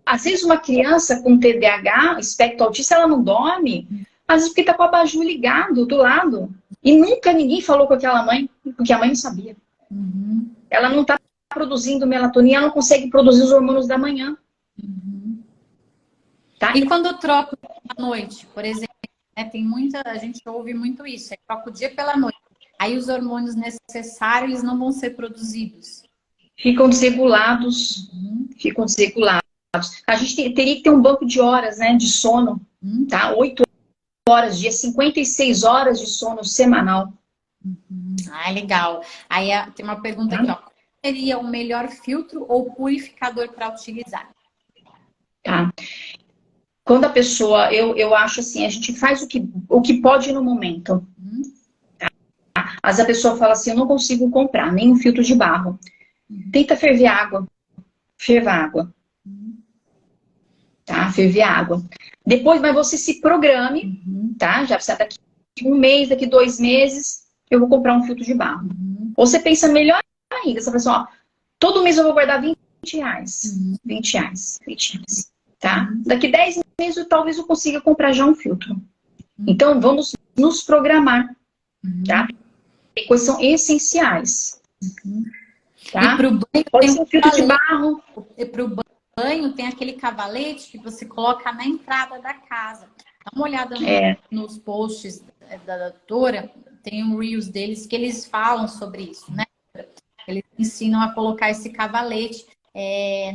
às vezes uma criança com TDAH, espectro autista, ela não dorme, às vezes porque está com o abajur ligado do lado. E nunca ninguém falou com aquela mãe, porque a mãe não sabia. Ela não está produzindo melatonina, ela não consegue produzir os hormônios da manhã. Tá? E quando eu troco à noite, por exemplo, né, a gente ouve muito isso, troca o dia pela noite. Aí os hormônios necessários, eles não vão ser produzidos. Ficam desregulados. A gente teria que ter um banco de horas, né, de sono, tá? 8 horas, dia 56 horas de sono semanal. Legal. Aí tem uma pergunta aqui, ó. Qual seria o melhor filtro ou purificador para utilizar? Tá. Quando a pessoa, eu acho assim, a gente faz o que pode no momento. Tá? Mas a pessoa fala assim, eu não consigo comprar nenhum filtro de barro. Tenta ferver água. Ferva água. Tá? Ferver água. Depois, mas você se programe, tá? Já precisa daqui 1 mês, daqui 2 meses, eu vou comprar um filtro de barro. Ou você pensa melhor ainda, você fala assim, ó, todo mês eu vou guardar R$20. 20 reais. Tá? Daqui 10 meses, talvez eu consiga comprar já um filtro. Então, vamos nos programar, tá? Coisas são essenciais. Tá? E pro banho pode ser um filtro de barro. E pro banho tem aquele cavalete que você coloca na entrada da casa. Dá uma olhada nos posts da doutora, tem um Reels deles que eles falam sobre isso, né? Eles ensinam a colocar esse cavalete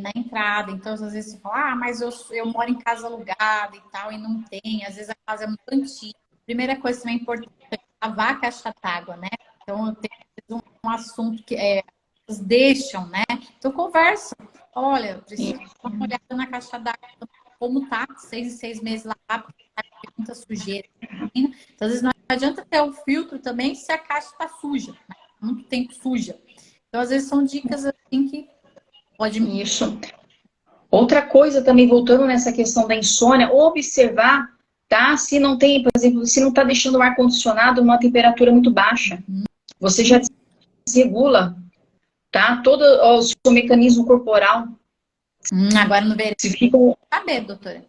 na entrada. Então, às vezes você fala, mas eu moro em casa alugada e tal, e não tem. Às vezes a casa é muito antiga. Primeira coisa também importante é lavar a caixa d'água, né? Então, eu tenho um assunto que eles deixam, né? Então, conversa. Olha, eu preciso dar uma olhada na caixa d'água, como tá, 6 em 6 meses lá, porque tá com muita sujeira. Então, às vezes não adianta ter o filtro também se a caixa tá suja, né? Muito tempo suja. Então, às vezes são dicas assim que pode... Isso. Outra coisa também, voltando nessa questão da insônia, observar, tá? Se não tem, por exemplo, se não tá deixando o ar-condicionado numa temperatura muito baixa. Você já desregula, tá? Todo o seu mecanismo corporal. Agora no verão. Se fica... Saber, doutora.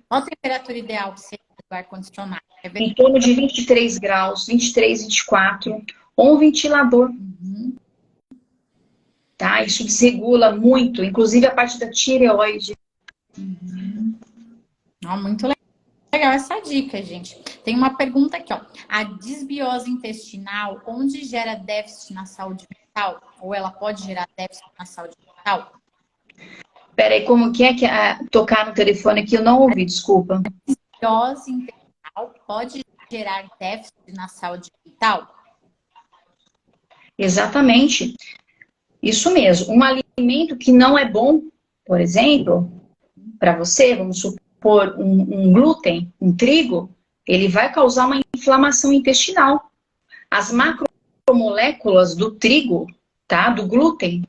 Qual a temperatura ideal que você tem do ar-condicionado? Em torno de 23 graus, 23, 24. Ou um ventilador. Tá? Isso desregula muito, inclusive a parte da tireoide. Muito legal essa dica, gente. Tem uma pergunta aqui, ó. A disbiose intestinal, onde gera déficit na saúde mental? Ou ela pode gerar déficit na saúde mental? Peraí, como que tocar no telefone aqui? Eu não ouvi, desculpa. A disbiose intestinal pode gerar déficit na saúde mental? Exatamente. Isso mesmo. Um alimento que não é bom, por exemplo, para você, vamos supor, um glúten, um trigo, ele vai causar uma inflamação intestinal. As macromoléculas do trigo, tá? Do glúten,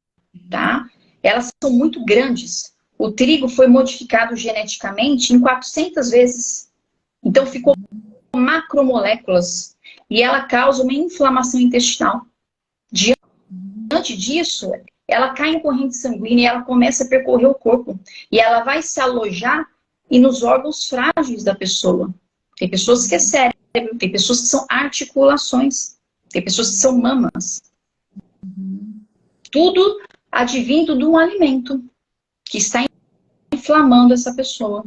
tá? Elas são muito grandes. O trigo foi modificado geneticamente em 400 vezes. Então, ficou macromoléculas. E ela causa uma inflamação intestinal. Diante Diante disso, ela cai em corrente sanguínea e ela começa a percorrer o corpo. E ela vai se alojar e nos órgãos frágeis da pessoa. Tem pessoas que é cérebro, tem pessoas que são articulações, tem pessoas que são mamas. Tudo advindo de um alimento que está inflamando essa pessoa.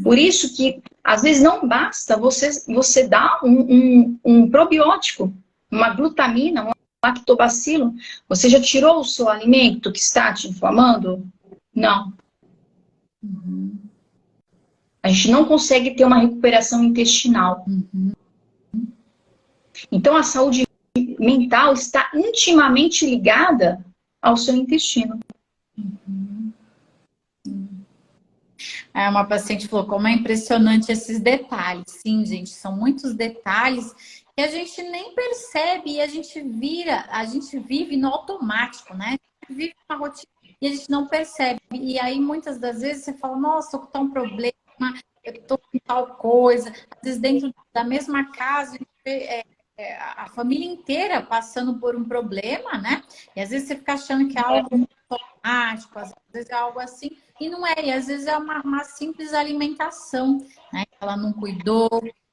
Por isso que, às vezes, não basta você dar um probiótico, uma glutamina, um lactobacilo. Você já tirou o seu alimento que está te inflamando? Não. A gente não consegue ter uma recuperação intestinal. Então, a saúde mental está intimamente ligada ao seu intestino. Uma paciente falou, como é impressionante esses detalhes. Sim, gente, são muitos detalhes que a gente nem percebe e a gente vive no automático, né? A gente vive uma rotina e a gente não percebe. E aí, muitas das vezes, você fala, nossa, eu tô com um problema, eu tô com tal coisa. Às vezes, dentro da mesma casa, a gente vê, a família inteira passando por um problema, né? E às vezes você fica achando que é algo automático, às vezes é algo assim, e não é. E às vezes é uma simples alimentação, né? Ela não cuidou.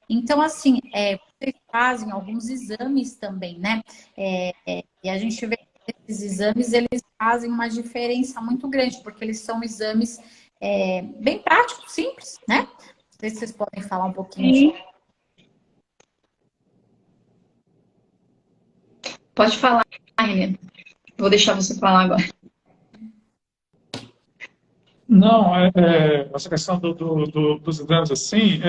Então, assim, vocês fazem alguns exames também, né? E a gente vê que esses exames, eles fazem uma diferença muito grande, porque eles são exames bem práticos, simples, né? Não sei se vocês podem falar um pouquinho disso. Pode falar, Helena. Vou deixar você falar agora. Não, essa questão dos exames, assim,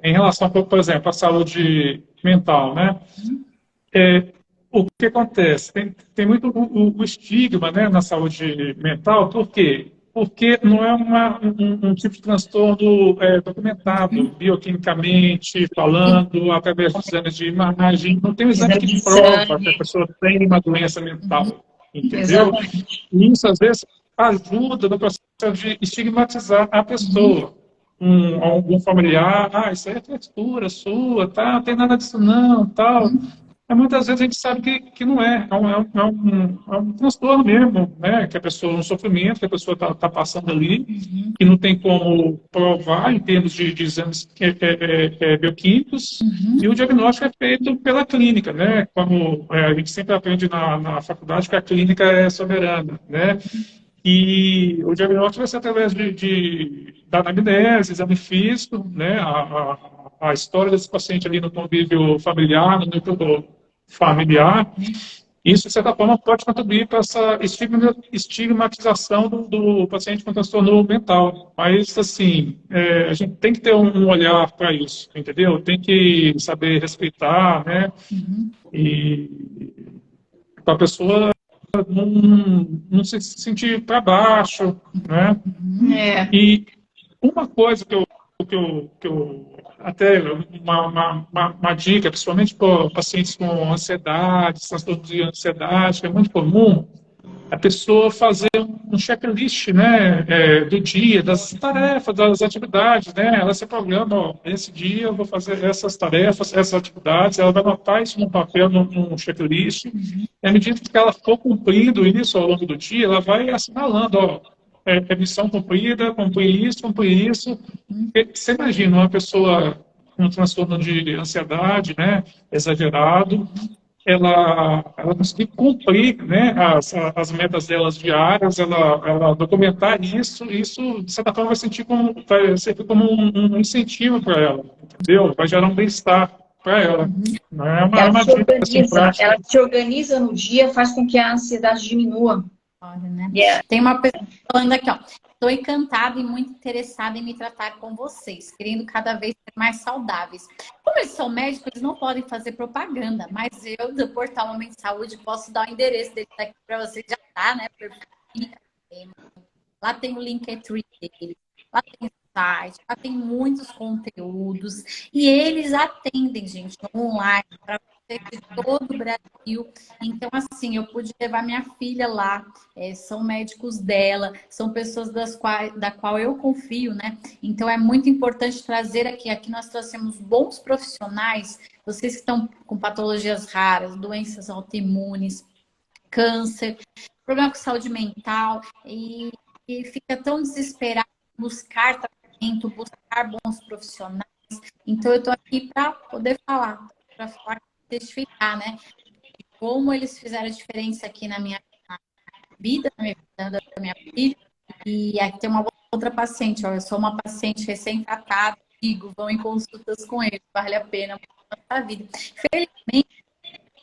em relação, por exemplo, à saúde mental, né? O que acontece? Tem muito o estigma, né, na saúde mental, por quê? Porque não é um tipo de transtorno documentado, bioquimicamente falando, através de exames de imagem. Não tem um exame que prova que a pessoa tem uma doença mental, entendeu? Exatamente. E isso, às vezes, ajuda no processo de estigmatizar a pessoa. Algum familiar, isso aí é textura sua, tá? Não tem nada disso não, tal. Muitas vezes a gente sabe que não é. É um transtorno mesmo, né? Que a pessoa, um sofrimento que a pessoa está passando ali, que não tem como provar em termos de exames bioquímicos, e o diagnóstico é feito pela clínica, né? Como a gente sempre aprende na faculdade que a clínica é soberana, né? E o diagnóstico vai ser através da anamnese, exame físico, né? A história desse paciente ali no convívio familiar, no núcleo familiar. Isso, de certa forma, pode contribuir para essa estigmatização do paciente com transtorno mental. Mas, assim, a gente tem que ter um olhar para isso, entendeu? Tem que saber respeitar, né? E para a pessoa não se sentir para baixo, né? E uma coisa que eu até uma dica, principalmente para pacientes com ansiedade, transtorno de ansiedade, que é muito comum, a pessoa fazer um checklist, né, do dia, das tarefas, das atividades, né? Ela se programa, ó, esse dia eu vou fazer essas tarefas, essas atividades, ela vai anotar isso no papel, num checklist, e à medida que ela for cumprindo isso ao longo do dia, ela vai assinalando, ó, missão cumprida, cumprir isso. Você imagina uma pessoa com um transtorno de ansiedade, né, exagerado, ela conseguir cumprir, né, as metas delas diárias, ela documentar isso, de certa forma vai servir como um incentivo para ela, entendeu? Vai gerar um bem-estar para ela. Não é uma dica assim, prática. Ela se organiza no dia, faz com que a ansiedade diminua. Né? Tem uma pessoa falando aqui, ó. Estou encantada e muito interessada em me tratar com vocês, querendo cada vez ser mais saudáveis. Como eles são médicos, eles não podem fazer propaganda, mas eu, do Portal Momento de Saúde, posso dar o endereço deles aqui para vocês. Já tá, né? Lá tem o Linktree deles, lá tem o site, lá tem muitos conteúdos. E eles atendem, gente, online, para de todo o Brasil. Então, assim, eu pude levar minha filha lá, são médicos dela, são pessoas da qual eu confio, né? Então, é muito importante trazer aqui nós trouxemos bons profissionais, vocês que estão com patologias raras, doenças autoimunes, câncer, problema com saúde mental, e fica tão desesperado buscar tratamento, buscar bons profissionais. Então, eu estou aqui para poder falar, testificar, né? Como eles fizeram a diferença aqui na minha vida, na minha vida da minha filha. E aqui tem uma outra paciente, ó, eu sou uma paciente recém-tratada, digo, vão em consultas com ele, vale a pena a vida. Felizmente,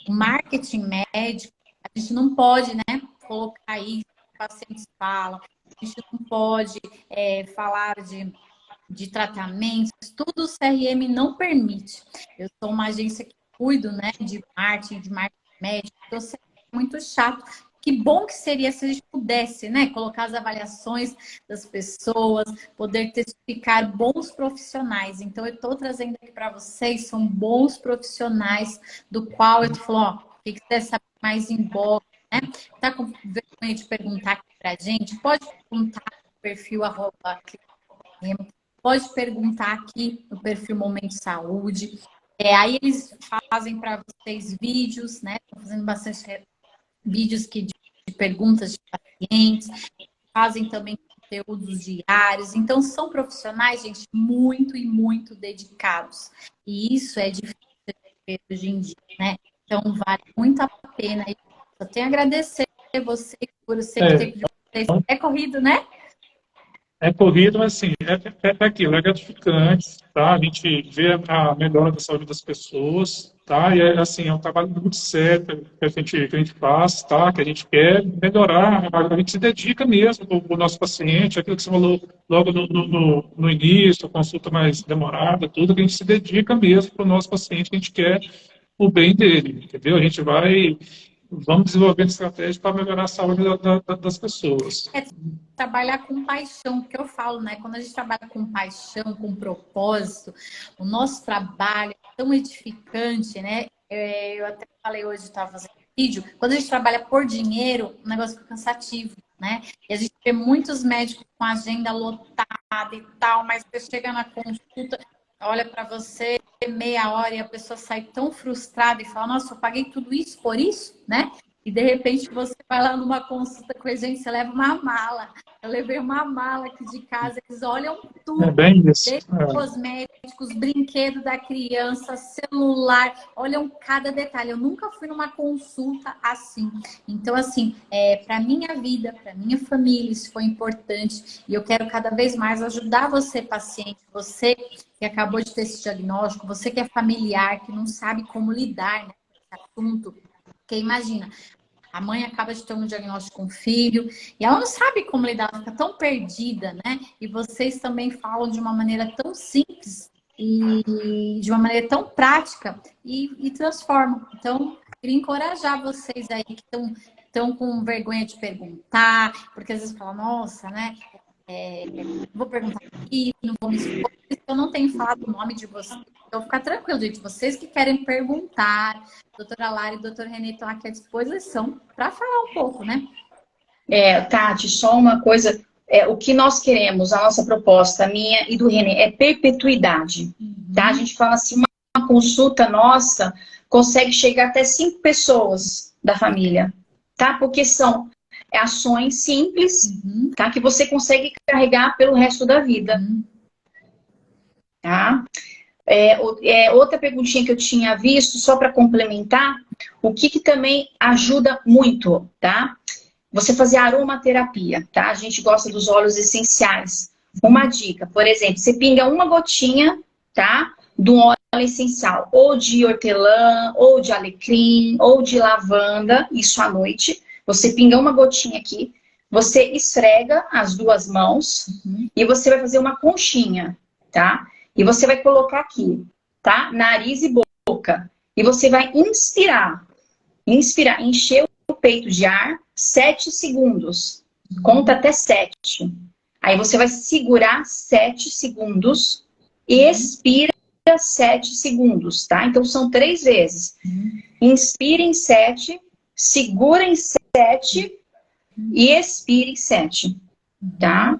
o marketing médico, a gente não pode, né, colocar isso, os pacientes falam, a gente não pode falar de tratamentos, tudo o CRM não permite. Eu sou uma agência que cuido, né, de marketing médico, então é muito chato. Que bom que seria se a gente pudesse, né, colocar as avaliações das pessoas, poder testificar bons profissionais. Então, eu estou trazendo aqui para vocês, são bons profissionais, do qual eu falo, ó, quem quiser saber mais em boca, né? Tá com vergonha de perguntar aqui para a gente? Pode perguntar no perfil pode perguntar aqui no perfil Momento Saúde. Aí eles fazem para vocês vídeos, né? Estão fazendo bastante vídeos de perguntas de pacientes, fazem também conteúdos diários. Então, são profissionais, gente, muito e muito dedicados. E isso é difícil de ver hoje em dia, né? Então, vale muito a pena. Eu tenho a agradecer a você por ser que teve de vocês. É corrido, né? É corrido, mas assim, é aquilo, é gratificante, tá? A gente vê a melhora da saúde das pessoas, tá? E assim, é um trabalho muito sério que a gente faz, tá? Que a gente quer melhorar, a gente se dedica mesmo para o nosso paciente, aquilo que você falou logo no início, a consulta mais demorada, tudo, que a gente se dedica mesmo para o nosso paciente, que a gente quer o bem dele, entendeu? A gente vamos desenvolvendo estratégias para melhorar a saúde das pessoas. Trabalhar com paixão, porque eu falo, né? Quando a gente trabalha com paixão, com propósito, o nosso trabalho é tão edificante, né? Eu até falei hoje, estava fazendo vídeo, quando a gente trabalha por dinheiro, o negócio fica cansativo, né? E a gente vê muitos médicos com a agenda lotada e tal, mas você chega na consulta, olha para você, meia hora e a pessoa sai tão frustrada e fala, nossa, eu paguei tudo isso por isso, né? E de repente você vai lá numa consulta com a gente, você leva uma mala. Eu levei uma mala aqui de casa, eles olham tudo. É bem isso. Desde cosméticos, brinquedo da criança, celular, olham cada detalhe. Eu nunca fui numa consulta assim. Então, assim, para minha vida, para minha família, isso foi importante. E eu quero cada vez mais ajudar você, paciente, você que acabou de ter esse diagnóstico, você que é familiar, que não sabe como lidar, né, com esse assunto. Porque imagina, a mãe acaba de ter um diagnóstico com o filho e ela não sabe como lidar, ela fica tão perdida, né? E vocês também falam de uma maneira tão simples e de uma maneira tão prática e transformam. Então, queria encorajar vocês aí que estão com vergonha de perguntar, porque às vezes falam, nossa, né? Vou perguntar aqui, não vou me expor, eu não tenho falado o nome de vocês. Então, fica tranquilo, gente. Vocês que querem perguntar, doutora Lara e doutor Renê estão aqui à disposição para falar um pouco, né? Tati, só uma coisa. O que nós queremos, a nossa proposta, a minha e do Renê, é perpetuidade. Tá? A gente fala assim, uma consulta nossa consegue chegar até 5 pessoas da família. Tá? Porque são ações simples, tá? Que você consegue carregar pelo resto da vida. Tá? Outra perguntinha que eu tinha visto, só para complementar, o que também ajuda muito, tá? Você fazer aromaterapia, tá? A gente gosta dos óleos essenciais. Uma dica, por exemplo, você pinga uma gotinha, tá? Do óleo essencial, ou de hortelã, ou de alecrim, ou de lavanda, isso à noite. Você pinga uma gotinha aqui, você esfrega as 2 mãos e você vai fazer uma conchinha, tá? E você vai colocar aqui, tá? Nariz e boca. E você vai inspirar, encher o peito de ar 7 segundos. Conta até 7. Aí você vai segurar 7 segundos e expira 7 segundos, tá? Então são 3 vezes. Inspira em 7, segura em 7 e expira em 7, tá?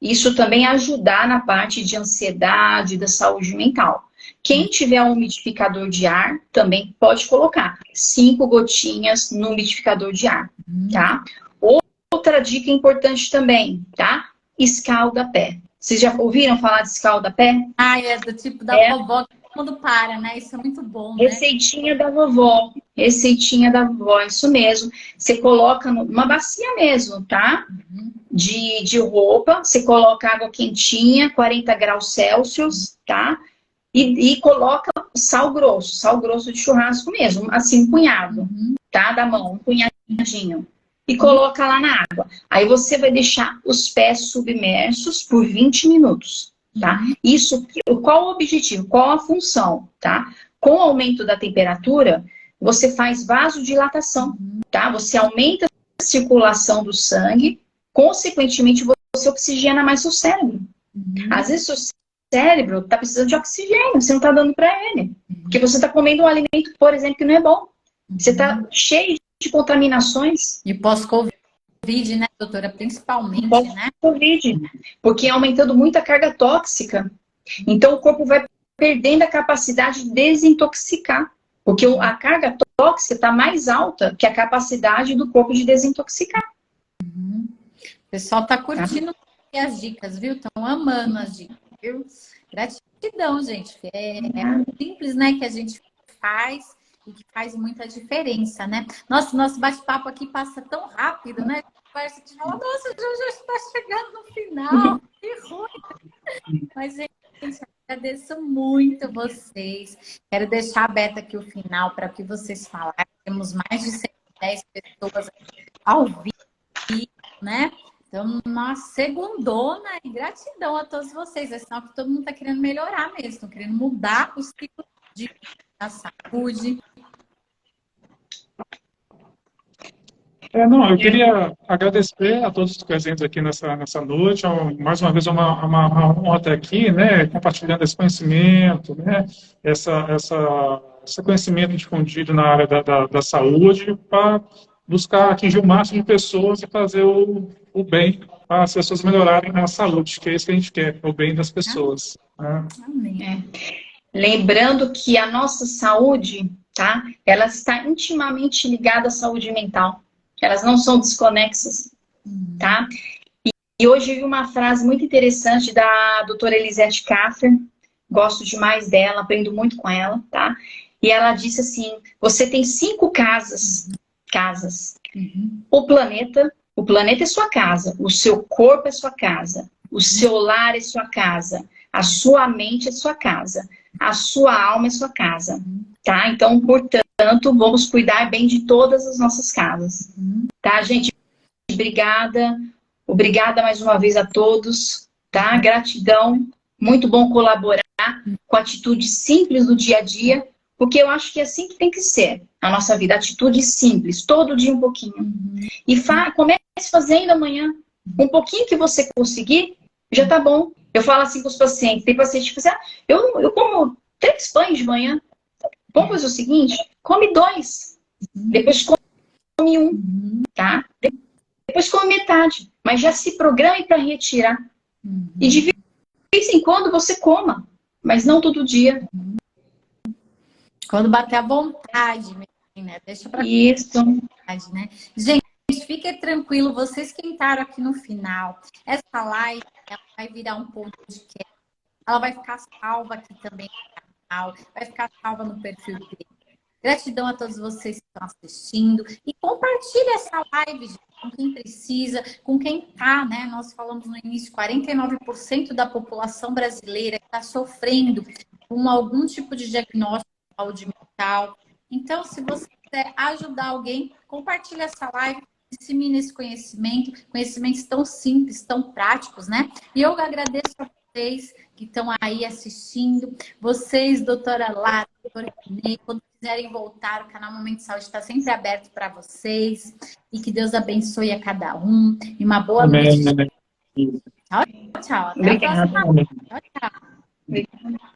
Isso também ajudar na parte de ansiedade, da saúde mental. Quem tiver um umidificador de ar, também pode colocar 5 gotinhas no umidificador de ar, tá? Outra dica importante também, tá? Escalda-pé. Vocês já ouviram falar de escalda-pé? Ah, é do tipo da vovó, que todo mundo para, né? Isso é muito bom, né? Receitinha da vovó. Receitinha da vovó, isso mesmo. Você coloca numa bacia mesmo, tá? De roupa, você coloca água quentinha, 40 graus Celsius, tá? E coloca sal grosso de churrasco mesmo, assim, um punhado, tá? Da mão, um punhadinho. E coloca lá na água. Aí você vai deixar os pés submersos por 20 minutos, tá? Isso, qual o objetivo? Qual a função, tá? Com o aumento da temperatura, você faz vasodilatação, tá? Você aumenta a circulação do sangue, consequentemente você oxigena mais seu cérebro. Às vezes o seu cérebro está precisando de oxigênio, você não está dando para ele. Porque você está comendo um alimento, por exemplo, que não é bom. Você está cheio de contaminações. E pós-Covid, né, doutora? Principalmente, né? Pós-Covid. Porque aumentando muito a carga tóxica. Então o corpo vai perdendo a capacidade de desintoxicar. Porque a carga tóxica está mais alta que a capacidade do corpo de desintoxicar. O pessoal tá curtindo as dicas, viu? Estão amando as dicas, viu? Gratidão, gente. É simples, né, que a gente faz e que faz muita diferença, né? Nossa, nosso bate-papo aqui passa tão rápido, né? Parece que fala, nossa, já está chegando no final. Que ruim. Mas, gente, agradeço muito vocês. Quero deixar aberto aqui o final para que vocês falarem. Temos mais de 110 pessoas ao vivo, né? Então, nossa, segundona e gratidão a todos vocês. É sinal que todo mundo está querendo melhorar mesmo, estão querendo mudar o ciclo de saúde. Não, eu queria agradecer a todos os presentes aqui nessa noite. Mais uma vez, uma honra estar aqui, né, compartilhando esse conhecimento, né, esse conhecimento difundido na área da saúde para buscar atingir o máximo de pessoas e fazer o bem para as pessoas melhorarem na saúde, que é isso que a gente quer, o bem das pessoas. Né? Amém. Lembrando que a nossa saúde, tá, ela está intimamente ligada à saúde mental. Elas não são desconexas, tá? E hoje eu vi uma frase muito interessante da doutora Elisete Kaffer, gosto demais dela, aprendo muito com ela, tá? E ela disse assim, você tem 5 casas. O planeta é sua casa, o seu corpo é sua casa, o seu lar é sua casa, a sua mente é sua casa, a sua alma é sua casa, tá? Então, portanto, vamos cuidar bem de todas as nossas casas. Tá, gente? Obrigada mais uma vez a todos, tá? Gratidão. Muito bom colaborar com atitudes simples do dia a dia, porque eu acho que é assim que tem que ser a nossa vida. Atitude simples, todo dia um pouquinho. E comece fazendo amanhã. Um pouquinho que você conseguir, já tá bom. Eu falo assim com os pacientes. Tem paciente que fala assim, eu como 3 pães de manhã. Vamos fazer o seguinte, come 2. Depois come 1, tá? Depois come metade. Mas já se programe para retirar. E de vez em quando você coma. Mas não todo dia. Quando bater a vontade, né? Deixa para isso. Vontade, né? Gente, fiquem tranquilo, vocês que entraram aqui no final. Essa live ela vai virar um podcast. Ela vai ficar salva aqui também no canal. Vai ficar salva no perfil dele. Gratidão a todos vocês que estão assistindo. E compartilhe essa live, gente, com quem precisa, com quem tá, né? Nós falamos no início, 49% da população brasileira está sofrendo com algum tipo de diagnóstico de saúde mental. Então, se você quiser ajudar alguém, compartilhe essa live, dissemine esse conhecimento, conhecimentos tão simples, tão práticos, né? E eu agradeço a vocês que estão aí assistindo. Vocês, doutora Lara, doutora Renê, quando quiserem voltar, o canal Momento de Saúde está sempre aberto para vocês. E que Deus abençoe a cada um. E uma boa noite. Tchau, tchau. Até a próxima. Tchau, tchau.